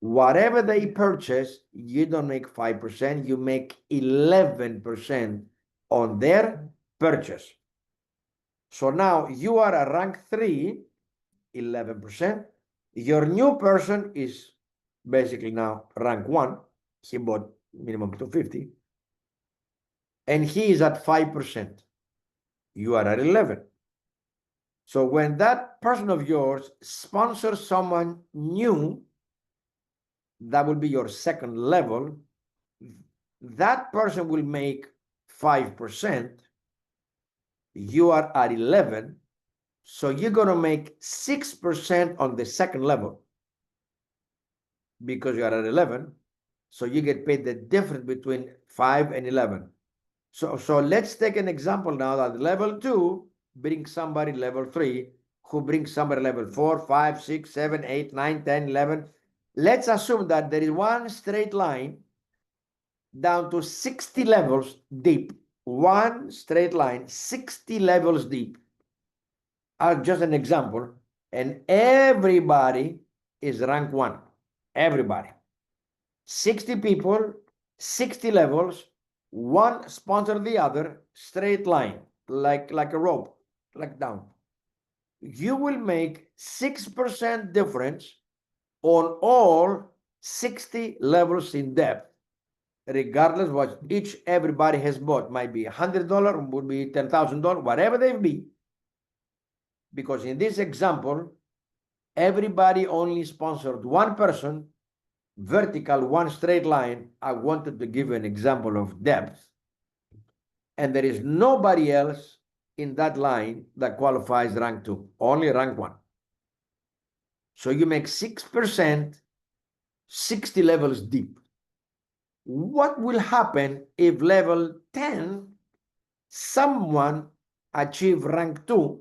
Speaker 2: whatever they purchase, you don't make 5%, you make 11% on their purchase. So now you are a rank 3, 11%. Your new person is basically now rank 1. He bought minimum 250. And he is at 5%. You are at 11. So when that person of yours sponsors someone new, that will be your second level. That person will make 5%. You are at 11. So you're going to make 6% on the second level because you are at 11. So you get paid the difference between 5 and 11. So let's take an example now that level 2 brings somebody level 3, who brings somebody level 4, 5, 6, 7, 8, 9, 10, 11. Let's assume that there is one straight line down to 60 levels deep. One straight line, 60 levels deep. Just an example. And everybody is rank 1. Everybody. 60 people, 60 levels, one sponsor the other, straight line, like a rope, like down. You will make 6% difference on all 60 levels in depth, regardless what everybody has bought. Might be $100, would be $10,000, whatever they be. Because in this example, everybody only sponsored one person, vertical, one straight line. I wanted to give you an example of depth. And there is nobody else in that line that qualifies rank 2, only rank 1. So you make 6%, 60 levels deep. What will happen if level 10, someone achieve rank 2,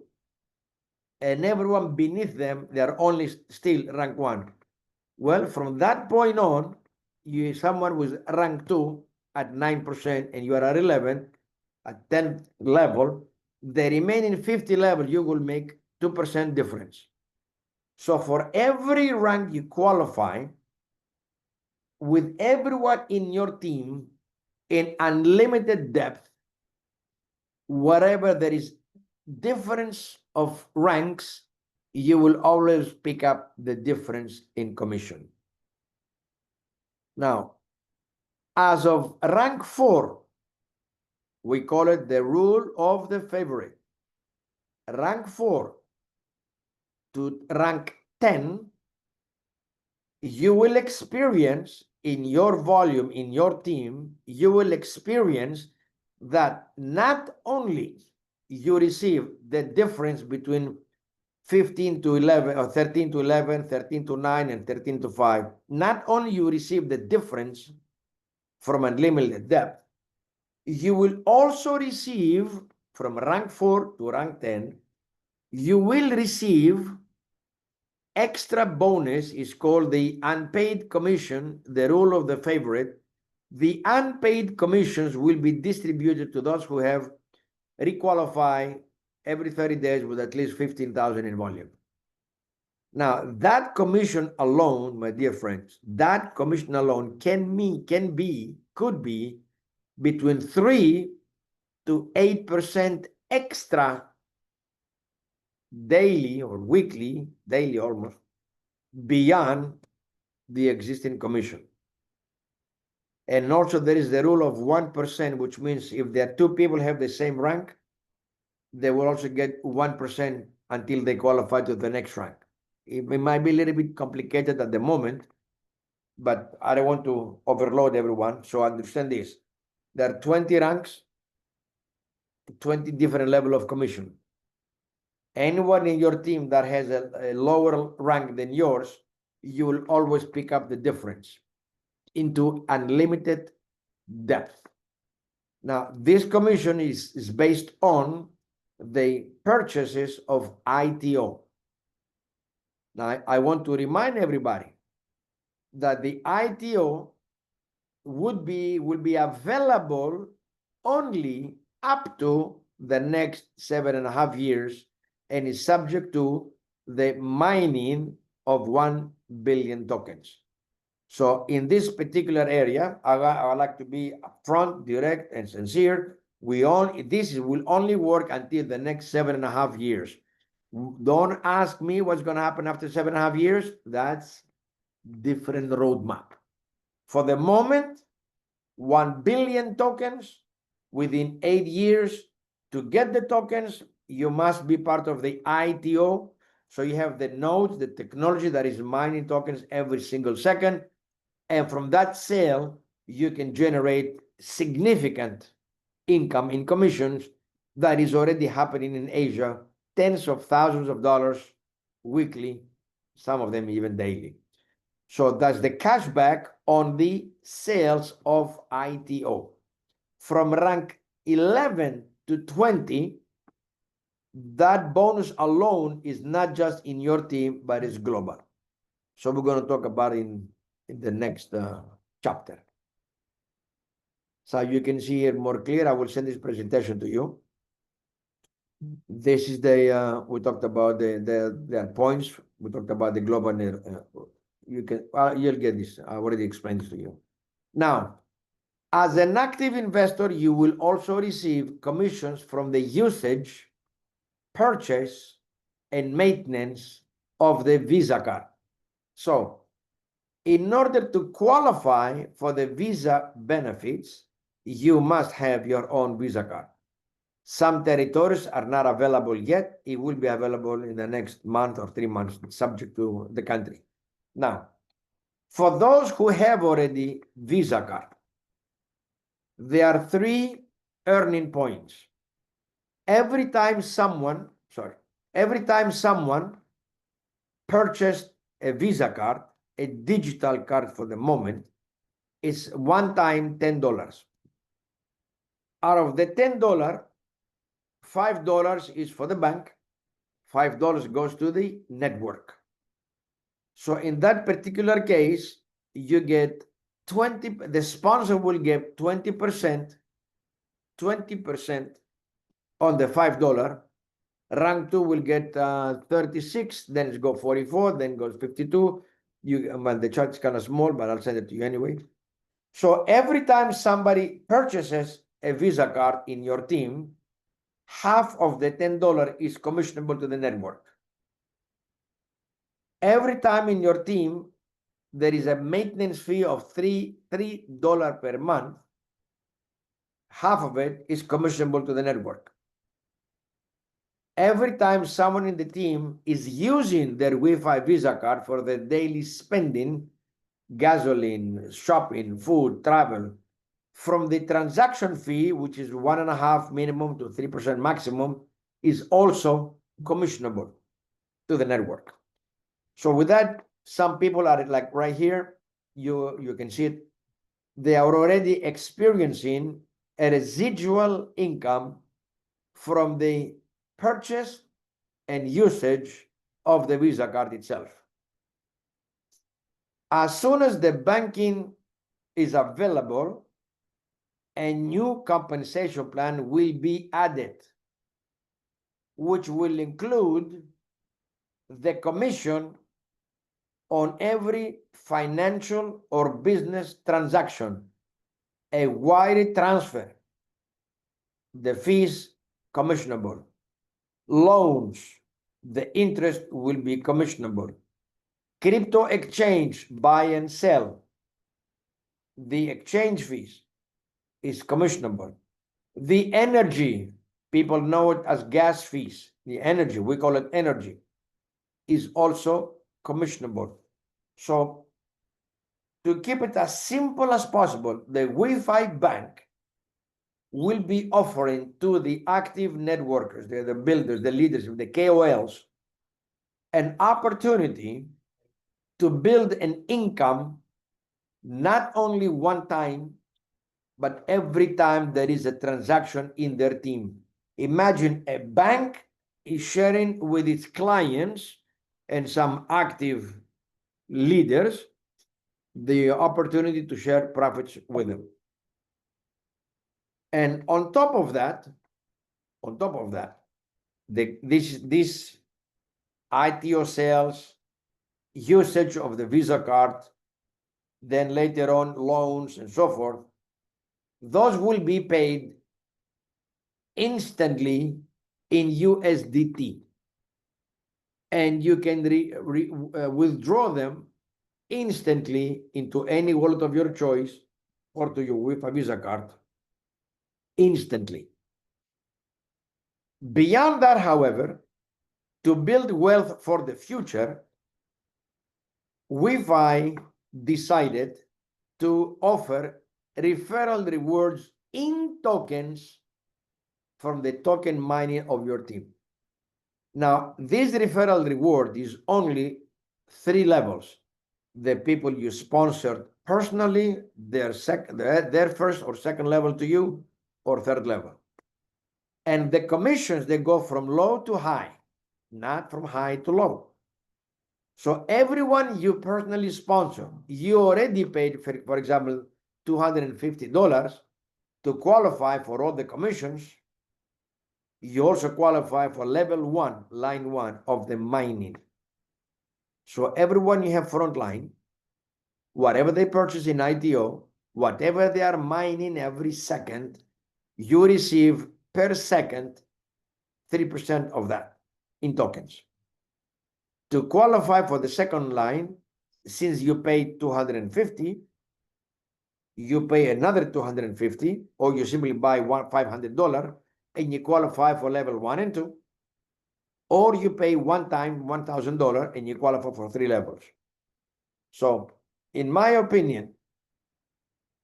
Speaker 2: and everyone beneath them, they are only still rank 1? Well, from that point on, someone with rank 2 at 9% and you are at 11, at 10th level, the remaining 50 level, you will make 2% difference. So for every rank you qualify, with everyone in your team in unlimited depth, whatever there is difference of ranks, you will always pick up the difference in commission. Now, as of rank 4, we call it the rule of the favorite. Rank 4 to rank 10, you will experience in your volume, in your team, you will experience that not only you receive the difference between 15 to 11 or 13 to 11, 13 to 9, and 13 to 5, not only you receive the difference from unlimited depth, you will also receive from rank 4 to rank 10, you will receive extra bonus, is called the unpaid commission, the rule of the favorite. The unpaid commissions will be distributed to those who have requalified every 30 days with at least 15,000 in volume. Now, that commission alone, my dear friends, that commission alone could be between 3 to 8% extra daily or weekly, daily almost, beyond the existing commission. And also there is the rule of 1%, which means if there are 2 people have the same rank, they will also get 1% until they qualify to the next rank. It might be a little bit complicated at the moment, but I don't want to overload everyone. So understand this. There are 20 ranks, 20 different levels of commission. Anyone in your team that has a lower rank than yours, you will always pick up the difference into unlimited depth. Now, this commission is based on the purchases of ITO. Now, I want to remind everybody that the ITO will be available only up to the next 7.5 years, and is subject to the mining of 1 billion tokens. So in this particular area, I like to be upfront, direct, and sincere. This will only work until the next 7.5 years. Don't ask me what's going to happen after 7.5 years. That's different roadmap. For the moment, 1 billion tokens within 8 years. To get the tokens, you must be part of the ITO. So you have the nodes, the technology that is mining tokens every single second. And from that sale, you can generate significant income in commissions that is already happening in Asia, tens of thousands of dollars weekly, some of them even daily. So that's the cashback on the sales of ITO. From rank 11 to 20, that bonus alone is not just in your team, but it's global. So we're going to talk about in the next chapter. So you can see it more clear. I will send this presentation to you. This is the we talked about the points. We talked about the global. You'll get this. I already explained this to you. Now, as an active investor, you will also receive commissions from the usage, purchase, and maintenance of the Visa card. So, in order to qualify for the Visa benefits, you must have your own Visa card. Some territories are not available yet. It will be available in the next month or 3 months, subject to the country. Now, for those who have already Visa card, there are 3 earning points. Every time someone purchased a Visa card, a digital card for the moment, is one time $10. Out of the $10, $5 is for the bank, $5 goes to the network. So in that particular case, you get 20, the sponsor will get 20% on the $5. Rank 2 will get 36, then it's go 44, then goes 52. Well, the chart is kind of small, but I'll send it to you anyway. So every time somebody purchases a Visa card in your team, half of the $10 is commissionable to the network. Every time in your team, there is a maintenance fee of $3 per month. Half of it is commissionable to the network. Every time someone in the team is using their WeFi Visa card for their daily spending, gasoline, shopping, food, travel, from the transaction fee, which is 1.5 minimum to 3% maximum, is also commissionable to the network. So with that, some people are like right here, you can see it, they are already experiencing a residual income from the purchase and usage of the Visa card itself. As soon as the banking is available, a new compensation plan will be added, which will include the commission on every financial or business transaction, a wire transfer, the fees commissionable, loans, the interest will be commissionable, crypto exchange, buy and sell, the exchange fees is commissionable, the energy, people know it as gas fees, the energy, we call it energy, is also commissionable. So to keep it as simple as possible, the WeFi bank will be offering to the active networkers, the builders, the leaders, the KOLs, an opportunity to build an income not only one time, but every time there is a transaction in their team. Imagine a bank is sharing with its clients and some active leaders the opportunity to share profits with them. And on top of that, this ITO sales, usage of the Visa card, then later on loans and so forth, those will be paid instantly in USDT. and you can withdraw them instantly into any wallet of your choice or to your WeFi Visa card instantly. Beyond that, however, to build wealth for the future, WeFi decided to offer referral rewards in tokens from the token mining of your team. Now, this referral reward is only 3 levels. The people you sponsored personally, their first or second level to you, or third level. And the commissions, they go from low to high, not from high to low. So everyone you personally sponsor, you already paid, for example, $250 to qualify for all the commissions. You also qualify for level 1, line 1 of the mining. So everyone you have frontline, whatever they purchase in ITO, whatever they are mining every second, you receive per second 3% of that in tokens. To qualify for the second line, since you paid $250, you pay another $250, or you simply buy $500 and you qualify for level 1 and 2, or you pay one time $1,000 and you qualify for 3 levels. So, in my opinion,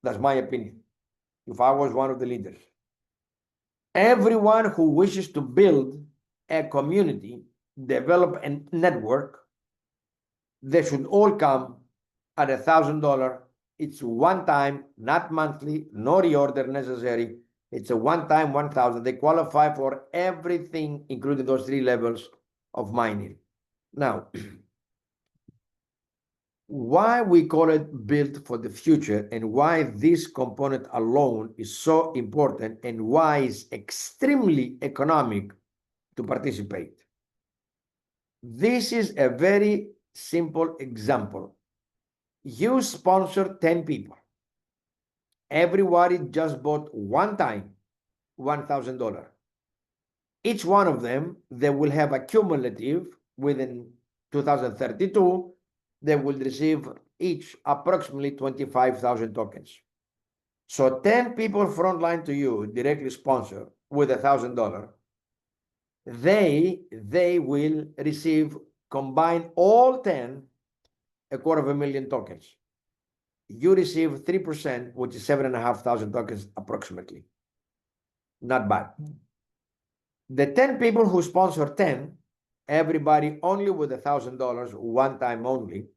Speaker 2: that's my opinion, if I was one of the leaders, everyone who wishes to build a community, develop a network, they should all come at $1,000. It's one time, not monthly, no reorder necessary. It's a one-time 1,000. They qualify for everything, including those 3 levels of mining. Now, why we call it built for the future, and why this component alone is so important, and why it's extremely economic to participate. This is a very simple example. You sponsor 10 people. Everybody just bought one time $1,000. Each one of them, they will have a cumulative within 2032, they will receive each approximately 25,000 tokens. So 10 people frontline to you, directly sponsor with $1,000, they will receive combined all 10, 250,000 tokens. You receive 3%, which is 7,500 tokens approximately. Not bad. The 10 people who sponsor 10, everybody only with $1,000, one time only,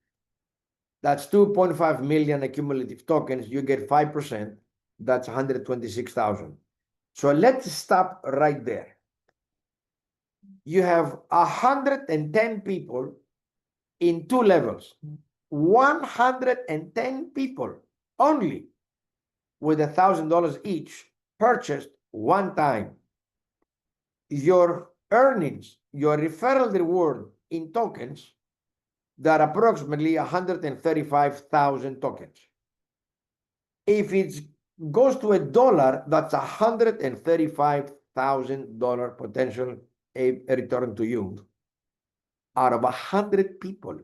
Speaker 2: that's 2.5 million accumulative tokens. You get 5%, that's 126,000. So let's stop right there. You have 110 people in 2 levels. 110 people only with $1,000 each purchased one time. Your earnings, your referral reward in tokens, that are approximately 135,000 tokens. If it goes to $1, that's $135,000 potential return to you out of 100 people,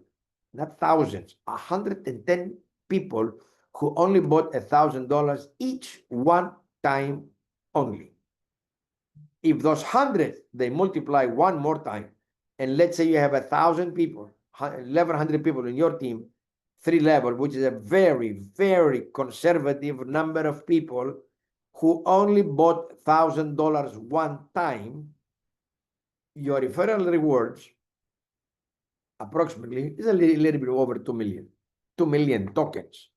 Speaker 2: not thousands, 110 people who only bought $1,000 each, one time only. If those 100, they multiply one more time, and let's say you have 1,000 people, 1,100 people in your team, 3 level, which is a very, very conservative number of people who only bought $1,000 one time, your referral rewards approximately is a little bit over 2 million. 2 million tokens.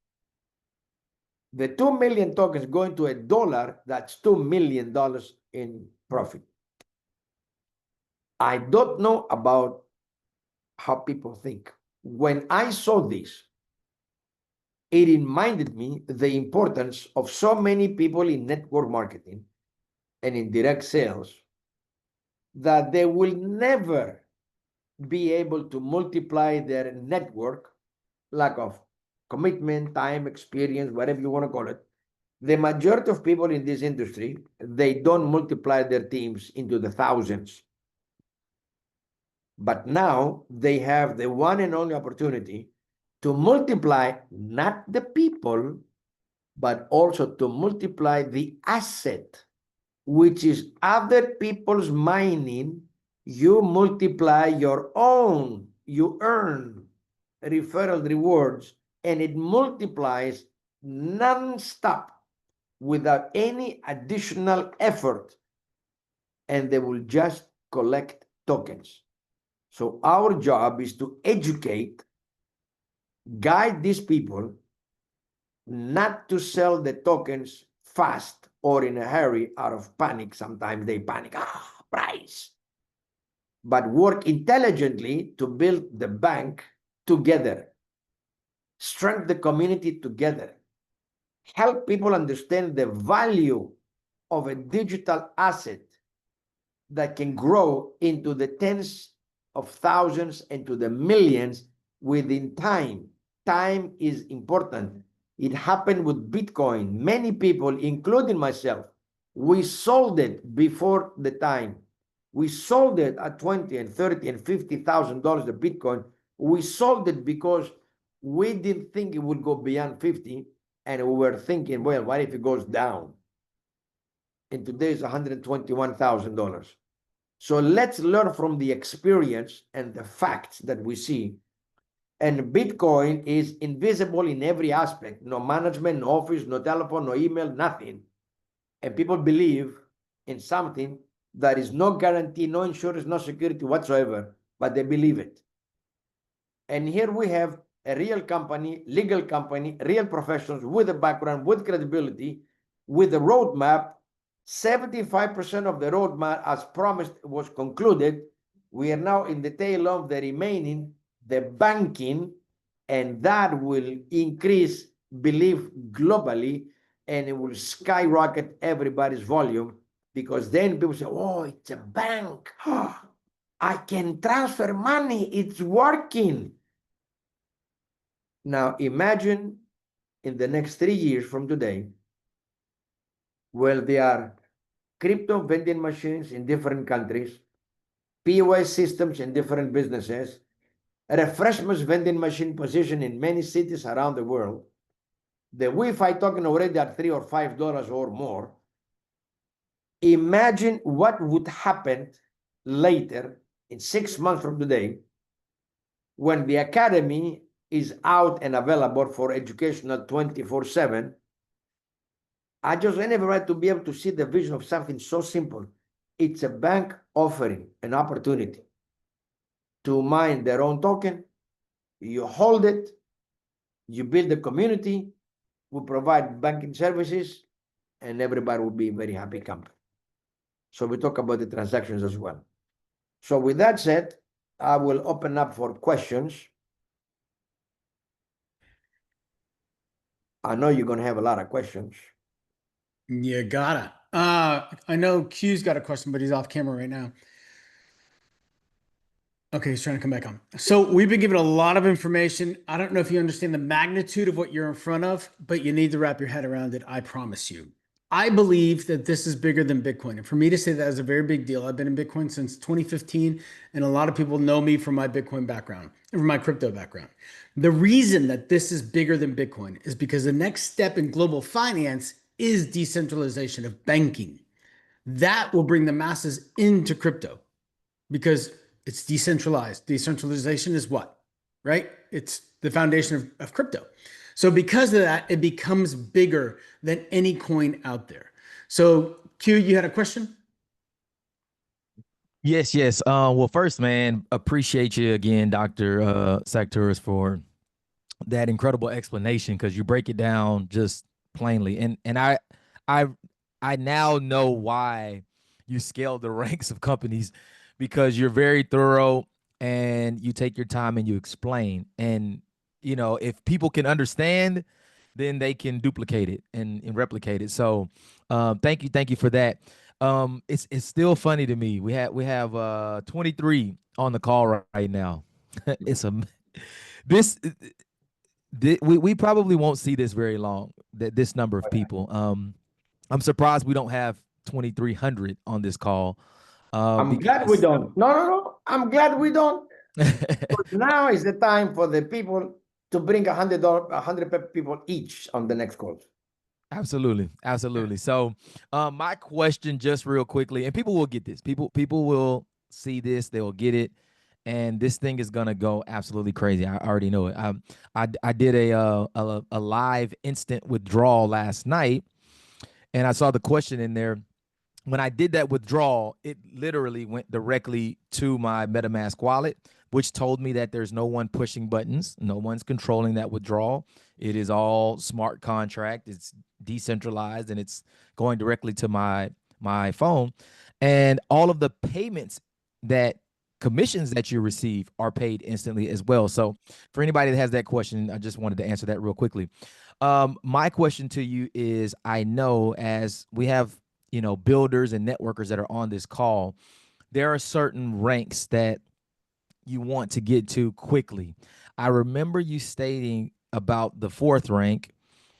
Speaker 2: The 2 million tokens going to $1, that's $2 million in profit. I don't know about how people think. When I saw this, it reminded me the importance of so many people in network marketing and in direct sales that they will never be able to multiply their network, lack of commitment, time, experience, whatever you want to call it. The majority of people in this industry, they don't multiply their teams into the thousands. But now they have the one and only opportunity to multiply not the people, but also to multiply the asset, which is other people's mining. You multiply your own, you earn referral rewards, and it multiplies non-stop without any additional effort, and they will just collect tokens. So our job is to educate, guide these people not to sell the tokens fast or in a hurry out of panic. Sometimes they panic, price. But work intelligently to build the bank together, strengthen the community together, help people understand the value of a digital asset that can grow into the tens of thousands and to the millions within time. Time is important. It happened with Bitcoin. Many people, including myself, we sold it before the time. We sold it at 20 and 30 and $50,000 the Bitcoin. We sold it because we didn't think it would go beyond 50, and we were thinking, well, what if it goes down? And today is $121,000. So let's learn from the experience and the facts that we see. And Bitcoin is invisible in every aspect. No management, no office, no telephone, no email, nothing. And people believe in something that is no guarantee, no insurance, no security whatsoever, but they believe it. And here we have a real company, legal company, real professionals with a background, with credibility, with a roadmap. 75% of the roadmap, as promised, was concluded. We are now in the tail of the remaining, the banking, and that will increase belief globally, and it will skyrocket everybody's volume, because then people say, oh, it's a bank. I can transfer money. It's working. Now imagine in the next 3 years from today, well, there are crypto vending machines in different countries, POS systems in different businesses, refreshments vending machine position in many cities around the world. The WeFi token already at $3 or $5 or more. Imagine what would happen later in 6 months from today when the academy is out and available for educational 24/7. I just never had to be able to see the vision of something so simple. It's a bank offering an opportunity to mine their own token. You hold it, you build a community, we provide banking services, and everybody will be a very happy company. So we talk about the transactions as well. So with that said, I will open up for questions. I know you're going to have a lot of questions.
Speaker 1: You gotta. I know Q's got a question, but he's off camera right now. Okay, he's trying to come back on. So we've been given a lot of information. I don't know if you understand the magnitude of what you're in front of, but you need to wrap your head around it. I promise you. I believe that this is bigger than Bitcoin. And for me to say that is a very big deal. I've been in Bitcoin since 2015, and a lot of people know me from my Bitcoin background, from my crypto background. The reason that this is bigger than Bitcoin is because the next step in global finance is decentralization of banking. That will bring the masses into crypto because it's decentralized. Decentralization is what? Right? It's the foundation of crypto. So because of that, it becomes bigger than any coin out there. So Q, you had a question?
Speaker 3: Yes, yes. Well, first, man, appreciate you again, Dr. Sanctuaris, for that incredible explanation because you break it down just plainly. And I I now know why you scale the ranks of companies because you're very thorough and you take your time and you explain. And you know, if people can understand, then they can duplicate it and replicate it. So thank you for that. It's still funny to me. We have 23 on the call right now. It's a this we probably won't see this very long, this number of people. I'm surprised we don't have 2,300 on this call.
Speaker 2: I'm glad we
Speaker 3: Because
Speaker 2: don't. No. I'm glad we don't. But now is the time for the people to bring $100 people each on the next call.
Speaker 3: Absolutely, absolutely. So, my question, just real quickly, and people will get this. People will see this. They will get it, and this thing is gonna go absolutely crazy. I already know it. I did a live instant withdrawal last night, and I saw the question in there. When I did that withdrawal, it literally went directly to my MetaMask wallet, which told me that there's no one pushing buttons, no one's controlling that withdrawal. It is all smart contract. It's decentralized, and it's going directly to my phone. And all of the payments that commissions that you receive are paid instantly as well. So for anybody that has that question, I just wanted to answer that real quickly. My question to you is, I know as we have builders and networkers that are on this call, there are certain ranks that you want to get to quickly. I remember you stating about the 4th rank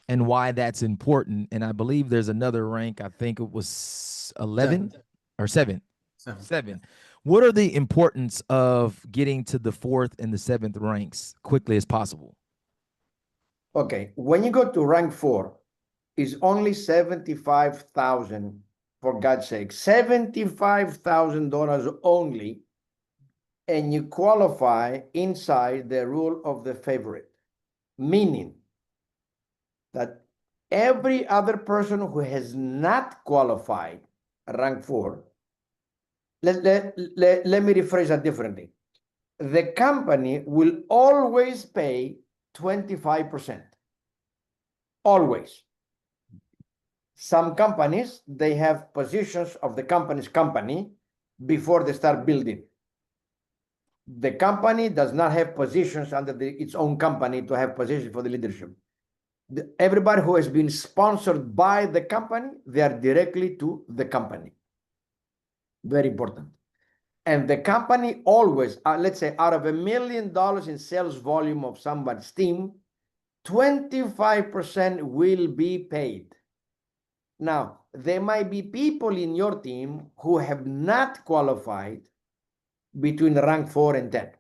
Speaker 3: and why that's important. And I believe there's another rank, I think it was 11 or 7. 7. What are the importance of getting to the 4th and the 7th ranks quickly as possible?
Speaker 2: Okay, when you go to rank 4, it's only $75,000, for God's sake, $75,000 only, and you qualify inside the rule of the favorite, meaning that every other person who has not qualified rank 4, let me rephrase that differently. The company will always pay 25%. Always. Some companies, they have positions of the company's company before they start building. The company does not have positions under its own company to have positions for the leadership. Everybody who has been sponsored by the company, they are directly to the company. Very important. And the company always, let's say, out of $1 million in sales volume of somebody's team, 25% will be paid. Now, there might be people in your team who have not qualified between rank 4 and 10.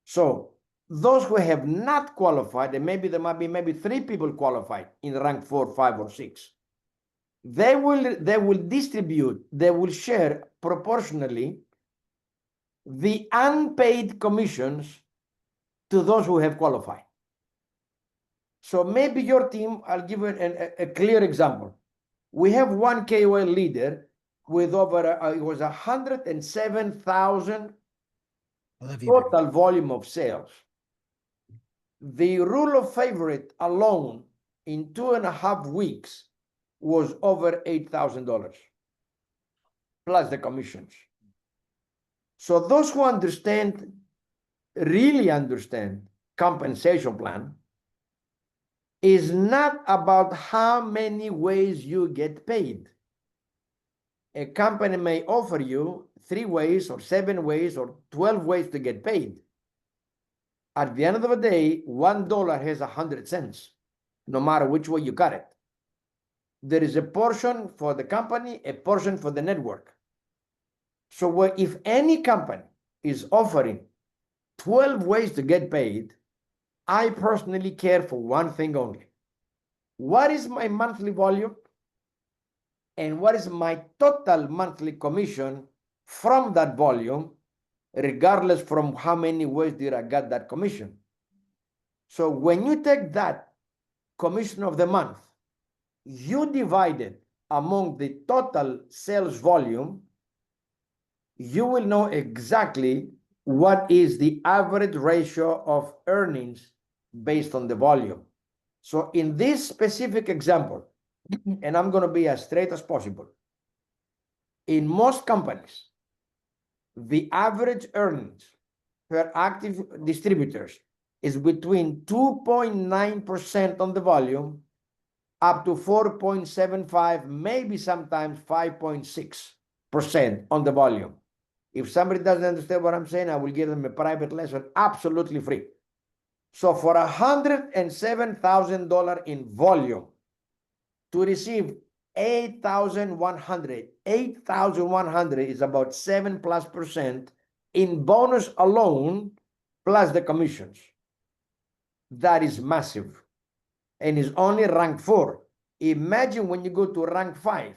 Speaker 2: So those who have not qualified, and maybe there might be 3 people qualified in rank 4, 5, or 6. They will distribute, they will share proportionally the unpaid commissions to those who have qualified. So maybe your team, I'll give you a clear example. We have one KOL leader with over, it was 107,000 total volume of sales. The rule of favorite alone in 2.5 weeks was over $8,000 plus the commissions. So those who understand, really understand compensation plan, is not about how many ways you get paid. A company may offer you 3 ways or 7 ways or 12 ways to get paid. At the end of the day, $1 has 100 cents, no matter which way you cut it. There is a portion for the company, a portion for the network. So if any company is offering 12 ways to get paid, I personally care for one thing only. What is my monthly volume? And what is my total monthly commission from that volume, regardless from how many ways did I get that commission? So when you take that commission of the month, you divide it among the total sales volume, you will know exactly what is the average ratio of earnings based on the volume. So in this specific example, and I'm going to be as straight as possible, in most companies, the average earnings per active distributors is between 2.9% on the volume up to 4.75, maybe sometimes 5.6% on the volume. If somebody doesn't understand what I'm saying, I will give them a private lesson absolutely free. So for $107,000 in volume, to receive 8,100. 8,100 is about 7+% in bonus alone, plus the commissions. That is massive. And is only rank 4. Imagine when you go to rank 5,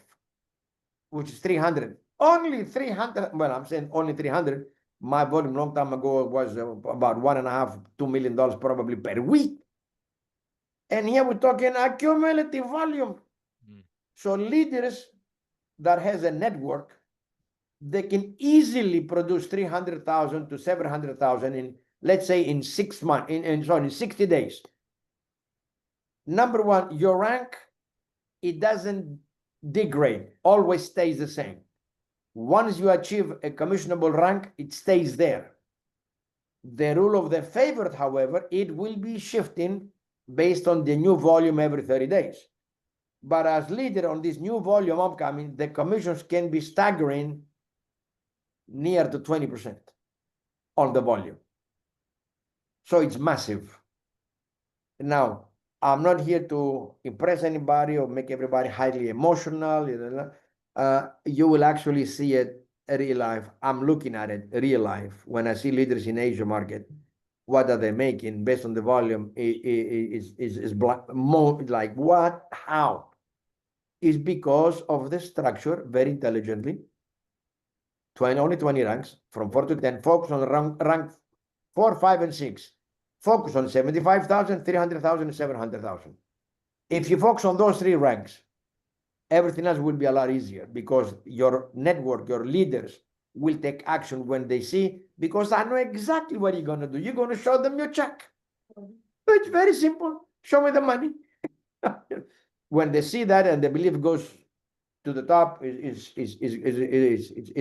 Speaker 2: which is 300. Only 300. Well, I'm saying only 300. My volume long time ago was about $1.5 to $2 million probably per week. And here we're talking accumulative volume. So leaders that has a network, they can easily produce 300,000 to 700,000 in, let's say, in 6 months, in 60 days. Number one, your rank, it doesn't degrade, always stays the same. Once you achieve a commissionable rank, it stays there. The rule of the favored, however, it will be shifting based on the new volume every 30 days. But as leader on this new volume upcoming, the commissions can be staggering near to 20% on the volume. So it's massive. Now, I'm not here to impress anybody or make everybody highly emotional. You will actually see it real life. I'm looking at it real life. When I see leaders in Asia market, what are they making based on the volume? Is more like what? How? Is because of the structure very intelligently. Only 20 ranks from 4 to 10. Focus on rank 4, 5, and 6. Focus on 75,000, 300,000, and 700,000. If you focus on those 3 ranks, everything else will be a lot easier because your network, your leaders will take action when they see, because I know exactly what you're going to do. You're going to show them your check. It's very simple. Show me the money. When they see that and the belief goes to the top, is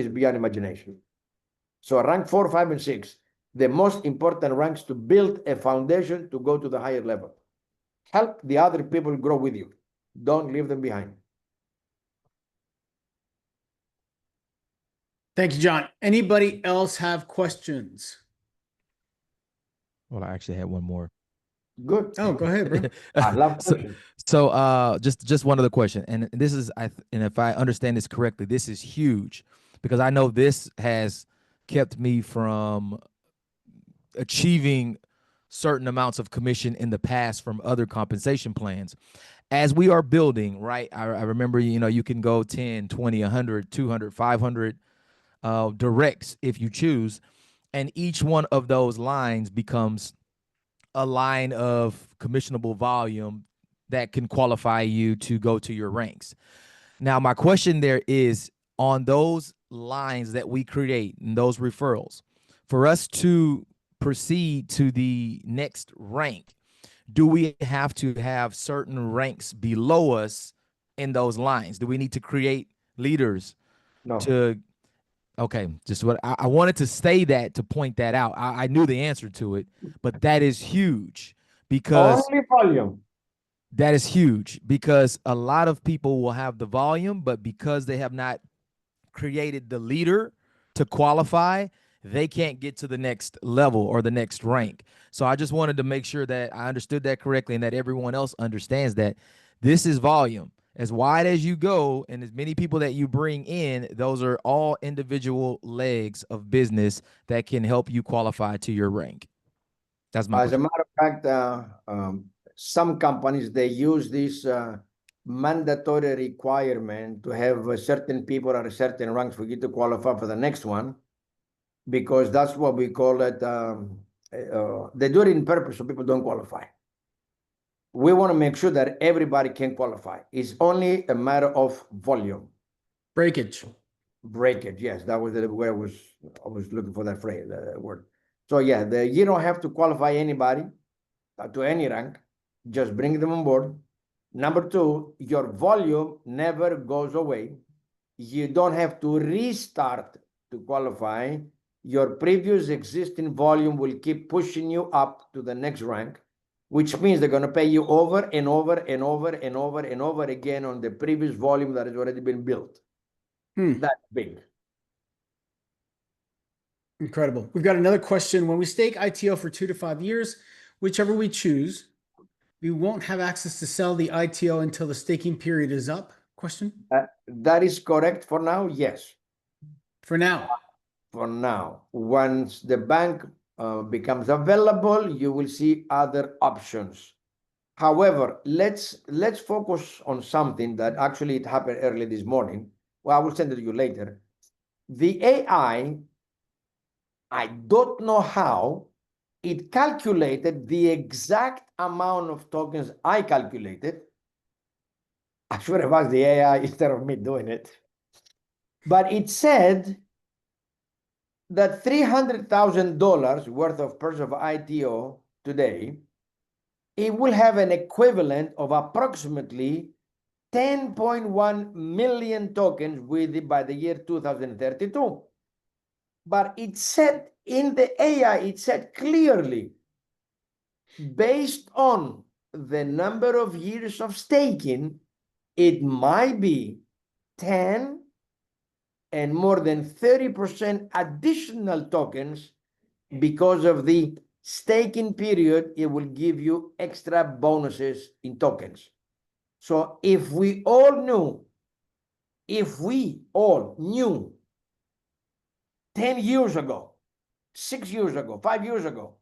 Speaker 2: beyond imagination. So rank 4, 5, and 6, the most important ranks to build a foundation to go to the higher level. Help the other people grow with you. Don't leave them behind.
Speaker 1: Thank you, John. Anybody else have questions?
Speaker 3: Well, I actually had one more.
Speaker 2: Good.
Speaker 1: Oh, go ahead, bro.
Speaker 2: I love questions.
Speaker 3: So just one other question, and this is, and if I understand this correctly, this is huge, because I know this has kept me from achieving certain amounts of commission in the past from other compensation plans. As we are building, right, I remember, you can go 10, 20, 100, 200, 500 directs if you choose, and each one of those lines becomes a line of commissionable volume that can qualify you to go to your ranks. Now, my question there is, on those lines that we create and those referrals, for us to proceed to the next rank, do we have to have certain ranks below us in those lines? Do we need to create leaders?
Speaker 2: No.
Speaker 3: Okay, just what I wanted to say, that to point that out. I knew the answer to it, but that is huge, because
Speaker 2: only volume.
Speaker 3: that is huge because a lot of people will have the volume, but because they have not created the leader to qualify, they can't get to the next level or the next rank. So I just wanted to make sure that I understood that correctly and that everyone else understands that this is volume. As wide as you go and as many people that you bring in, those are all individual legs of business that can help you qualify to your rank. That's my
Speaker 2: As a
Speaker 3: question.
Speaker 2: matter of fact, some companies, they use this mandatory requirement to have certain people at a certain ranks for you to qualify for the next one, because that's what we call it. They do it in purpose so people don't qualify. We want to make sure that everybody can qualify. It's only a matter of volume.
Speaker 1: Breakage.
Speaker 2: Breakage, yes, that was the way I was looking for that phrase, that word. So yeah, you don't have to qualify anybody to any rank. Just bring them on board. Number 2, your volume never goes away. You don't have to restart to qualify. Your previous existing volume will keep pushing you up to the next rank, which means they're going to pay you over and over and over and over and over again on the previous volume that has already been built. That's big.
Speaker 1: Incredible. We've got another question. When we stake ITO for 2 to 5 years, whichever we choose, we won't have access to sell the ITO until the staking period is up? question?
Speaker 2: That is correct for now, yes.
Speaker 1: For now.
Speaker 2: For now. Once the bank becomes available, you will see other options. However, let's focus on something that actually it happened early this morning. Well, I will send it to you later. The AI, I don't know how, it calculated the exact amount of tokens I calculated. I should have asked the AI instead of me doing it. But it said that $300,000 worth of purchase of ITO today, it will have an equivalent of approximately 10.1 million tokens by the year 2032. But it said in the AI, it said clearly, based on the number of years of staking, it might be 10 and more than 30% additional tokens because of the staking period. It will give you extra bonuses in tokens. So if we all knew 10 years ago, 6 years ago, 5 years ago,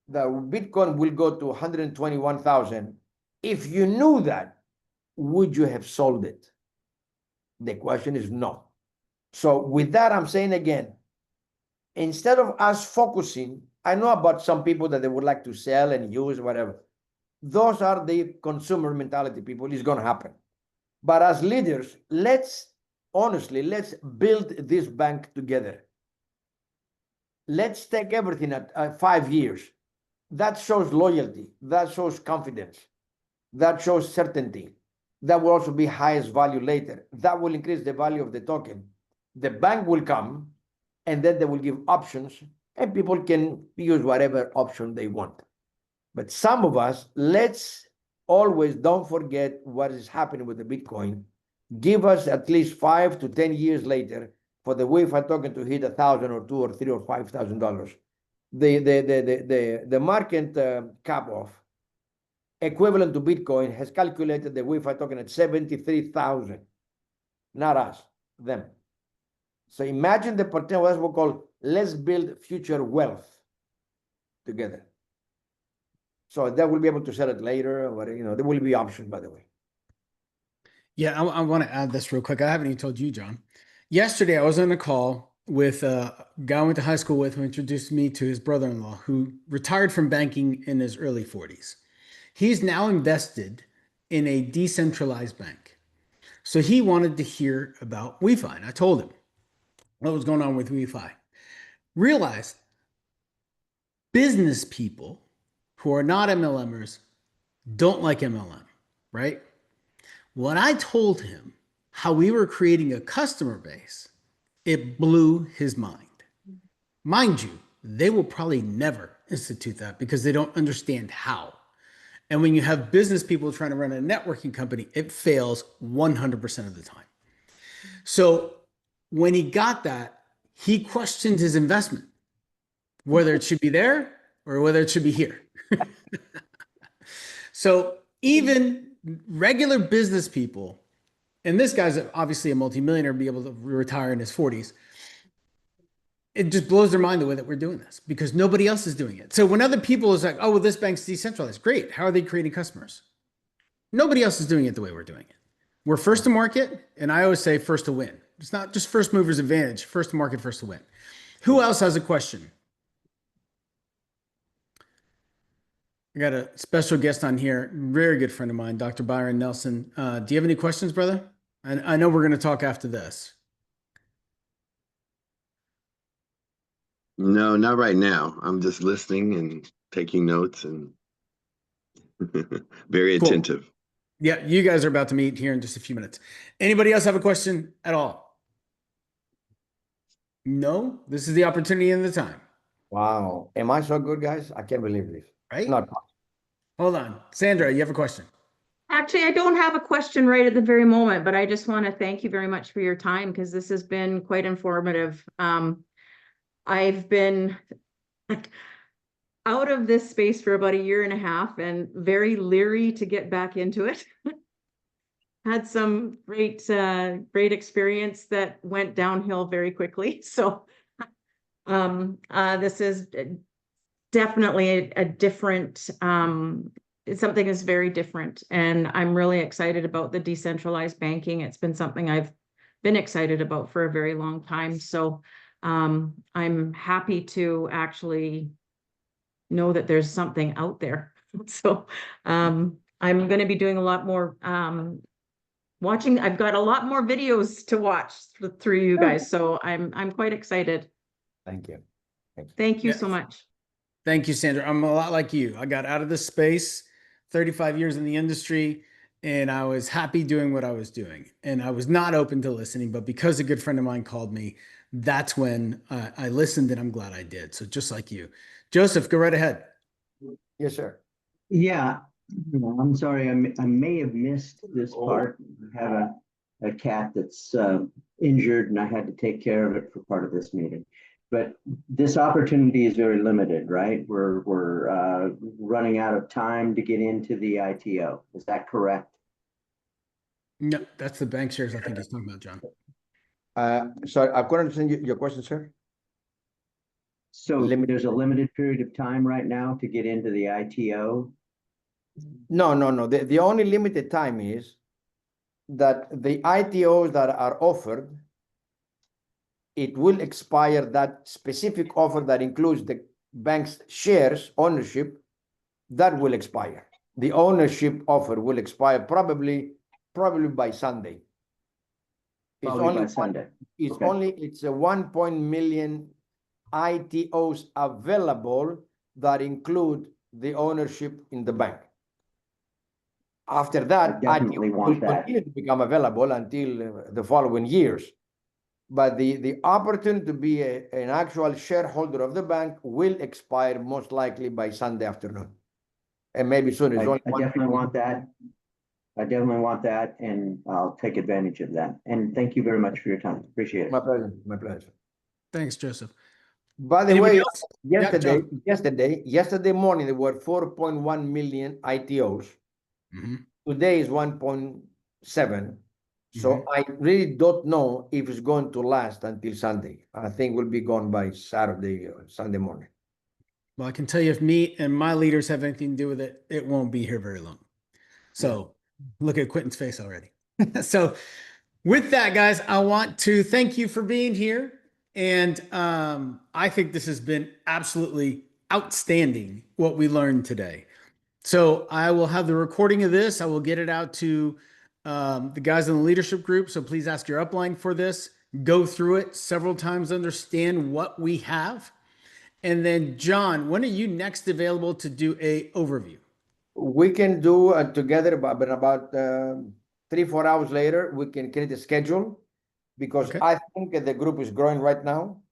Speaker 2: that Bitcoin will go to 121,000, if you knew that, would you have sold it? The question is no. So with that, I'm saying again, instead of us focusing, I know about some people that they would like to sell and use whatever. Those are the consumer mentality people. It's going to happen. But as leaders, let's build this bank together. Let's take everything at 5 years. That shows loyalty. That shows confidence. That shows certainty. That will also be highest value later. That will increase the value of the token. The bank will come, and then they will give options, and people can use whatever option they want. But some of us, let's always don't forget what is happening with the Bitcoin. Give us at least 5 to 10 years later for the WeFi token to hit $1,000 or $2,000 or $3,000 or $5,000. The market cap of equivalent to Bitcoin has calculated the WeFi token at 73,000. Not us, them. So imagine the potential. That's what we call, let's build future wealth together. So that will be able to sell it later, or there will be options, by the way.
Speaker 1: Yeah, I want to add this real quick. I haven't even told you, John. Yesterday, I was on a call with a guy I went to high school with who introduced me to his brother-in-law who retired from banking in his early 40s. He's now invested in a decentralized bank. So he wanted to hear about WeFi. And I told him what was going on with WeFi. Realized business people who are not MLMers don't like MLM, right? When I told him how we were creating a customer base, it blew his mind. Mind you, they will probably never institute that because they don't understand how. And when you have business people trying to run a networking company, it fails 100% of the time. So when he got that, he questioned his investment, whether it should be there or whether it should be here. So even regular business people, and this guy's obviously a multimillionaire, be able to retire in his 40s. It just blows their mind the way that we're doing this because nobody else is doing it. So when other people is like, oh, well, this bank's decentralized. Great. How are they creating customers? Nobody else is doing it the way we're doing it. We're first to market. And I always say first to win. It's not just first mover's advantage, first to market, first to win. Who else has a question? I got a special guest on here, very good friend of mine, Dr. Byron Nelson. Do you have any questions, brother? I know we're going to talk after this.
Speaker 4: No, not right now. I'm just listening and taking notes and very
Speaker 1: Cool.
Speaker 4: attentive.
Speaker 1: Yeah, you guys are about to meet here in just a few minutes. Anybody else have a question at all? No? This is the opportunity and the time.
Speaker 2: Wow. Am I so good, guys? I can't believe this.
Speaker 1: Right?
Speaker 2: Not.
Speaker 1: Hold on. Sandra, you have a question?
Speaker 5: Actually, I don't have a question right at the very moment, but I just want to thank you very much for your time because this has been quite informative. I've been out of this space for about 1.5 years and very leery to get back into it. had some great experience that went downhill very quickly. So this is definitely a different, something is very different. And I'm really excited about the decentralized banking. It's been something I've been excited about for a very long time. So I'm happy to actually know that there's something out there. So I'm going to be doing a lot more watching. I've got a lot more videos to watch through you guys. So I'm quite excited.
Speaker 2: Thank you.
Speaker 5: Thank you
Speaker 1: Yes.
Speaker 5: so much.
Speaker 1: Thank you, Sandra. I'm a lot like you. I got out of this space, 35 years in the industry, and I was happy doing what I was doing. And I was not open to listening, but because a good friend of mine called me, that's when I listened, and I'm glad I did. So just like you. Joseph, go right ahead.
Speaker 2: Yes, sir.
Speaker 6: Yeah, I'm sorry, I may have missed this part. I have a cat that's injured and I had to take care of it for part of this meeting. But this opportunity is very limited, right? We're running out of time to get into the ITO. Is that correct?
Speaker 1: No, that's the bank shares I think he's talking about, John.
Speaker 2: Sorry, I couldn't understand your question, sir.
Speaker 6: So there's a limited period of time right now to get into the ITO?
Speaker 2: No. The only limited time is that the ITOs that are offered, it will expire, that specific offer that includes the bank's shares ownership, that will expire. The ownership offer will expire probably by Sunday. It's
Speaker 6: Probably
Speaker 2: only
Speaker 6: by Sunday.
Speaker 2: It's a 1 million ITOs available that include the ownership in the bank. After that,
Speaker 6: I definitely
Speaker 2: ITOs
Speaker 6: want
Speaker 2: will
Speaker 6: that.
Speaker 2: continue to become available until the following years. But the opportunity to be an actual shareholder of the bank will expire most likely by Sunday afternoon. And maybe sooner.
Speaker 6: I definitely want that. I definitely want that, and I'll take advantage of that. And thank you very much for your time. Appreciate it.
Speaker 2: My pleasure. My pleasure.
Speaker 1: Thanance, Joseph.
Speaker 2: By the
Speaker 1: Anybody
Speaker 2: way,
Speaker 1: else? Yeah,
Speaker 2: yesterday morning, there were 4.1 million ITOs.
Speaker 1: Mm-hmm.
Speaker 2: Today is 1.7. So I really don't know if it's going to last until Sunday. I think we'll be gone by Saturday or Sunday morning.
Speaker 1: Well, I can tell you if me and my leaders have anything to do with it, it won't be here very long. So look at Quentin's face already. So with that, guys, I want to thank you for being here. And I think this has been absolutely outstanding what we learned today. So I will have the recording of this. I will get it out to the guys in the leadership group. So please ask your upline for this. Go through it several times, understand what we have. And then, John, when are you next available to do a overview?
Speaker 2: We can do together, but about 3-4 hours later, we can create a schedule, because I think the group is growing right now.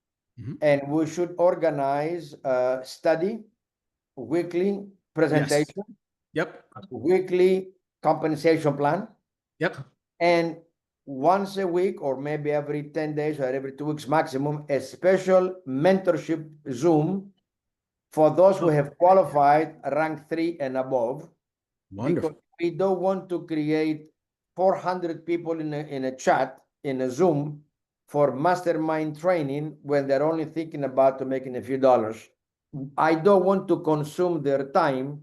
Speaker 2: And we should organize a study, weekly presentation, weekly compensation plan, and once a week, or maybe every 10 days or every 2 weeks maximum, a special mentorship Zoom for those who have qualified rank 3 and above.
Speaker 1: Wonderful.
Speaker 2: Because we don't want to create 400 people in a chat, in a Zoom, for mastermind training when they're only thinking about making a few dollars. I don't want to consume their time.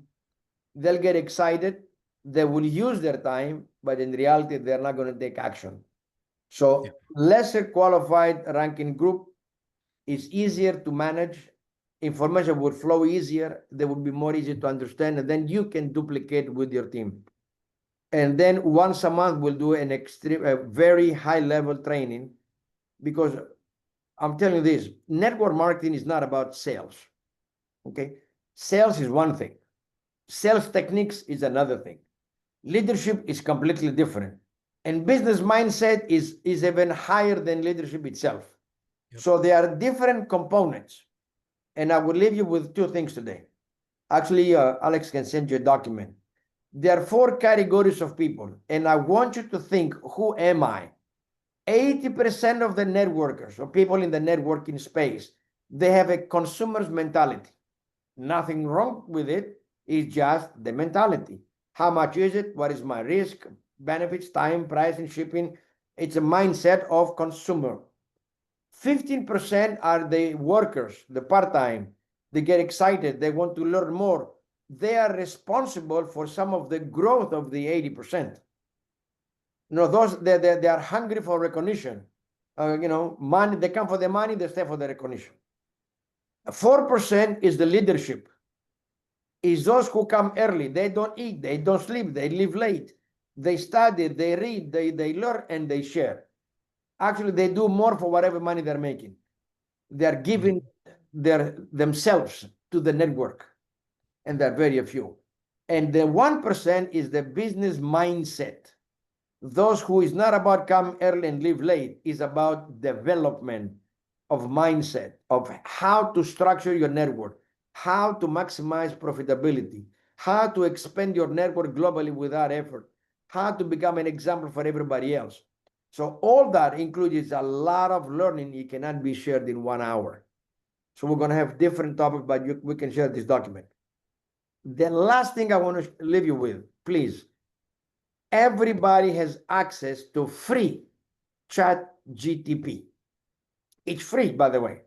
Speaker 2: They'll get excited, they will use their time, but in reality, they're not going to take action. So lesser qualified ranking group is easier to manage. Information would flow easier. They would be more easy to understand, and then you can duplicate with your team. And then once a month, we'll do a very high level training, because I'm telling you this, network marketing is not about sales. Okay. Sales is one thing. Sales techniques is another thing. Leadership is completely different. And business mindset is even higher than leadership itself. So there are different components. And I will leave you with 2 things today. Actually, Alex can send you a document. There are 4 categories of people. And I want you to think, who am I? 80% of the networkers, or people in the networking space, they have a consumer's mentality. Nothing wrong with it. It's just the mentality. How much is it? What is my risk? benefits, time, price, and shipping. It's a mindset of consumer. 15% are the workers, the part-time. They get excited. They want to learn more. They are responsible for some of the growth of the 80%. Those they are hungry for recognition. Money. They come for the money. They stay for the recognition. 4% is the leadership. Is those who come early. They don't eat. They don't sleep. They live late. They study. They read. They learn and they share. Actually, they do more for whatever money they're making. They're giving themselves to the network, and they're very few. And the 1% is the business mindset. Those who is not about come early and live late, is about development of mindset, of how to structure your network, how to maximize profitability, how to expand your network globally without effort, how to become an example for everybody else. So all that includes a lot of learning. It cannot be shared in 1 hour. So we're going to have different topics, but we can share this document. The last thing I want to leave you with, please. Everybody has access to free ChatGPT. It's free, by the way.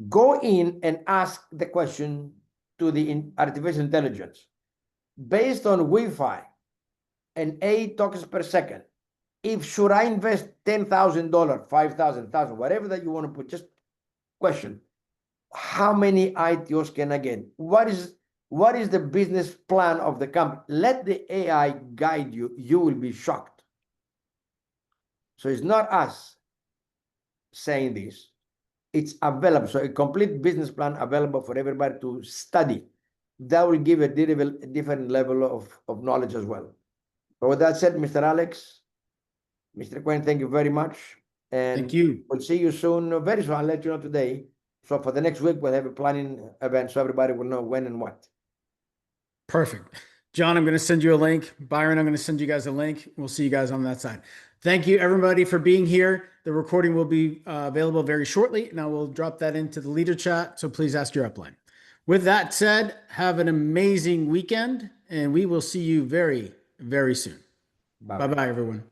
Speaker 2: Go in and ask the question to the artificial intelligence. Based on Wi-Fi and 8 tokens per second, should I invest $10,000, $5,000, whatever that you want to put, just question, how many ITOs can I get? What is the business plan of the company? Let the AI guide you. You will be shocked. So it's not us saying this. It's available. So a complete business plan available for everybody to study. That will give a different level of knowledge as well. So with that said, Mr. Alex, Mr. Quinn, thank you very much. And
Speaker 1: Thank you.
Speaker 2: We'll see you soon. Very soon. I'll let you know today. So for the next week, we'll have a planning event so everybody will know when and what.
Speaker 1: Perfect. John, I'm going to send you a link. Byron, I'm going to send you guys a link. We'll see you guys on that side. Thank you, everybody, for being here. The recording will be available very shortly, and I will drop that into the leader chat. So please ask your upline. With that said, have an amazing weekend, and we will see you very, very soon. Bye-bye, everyone.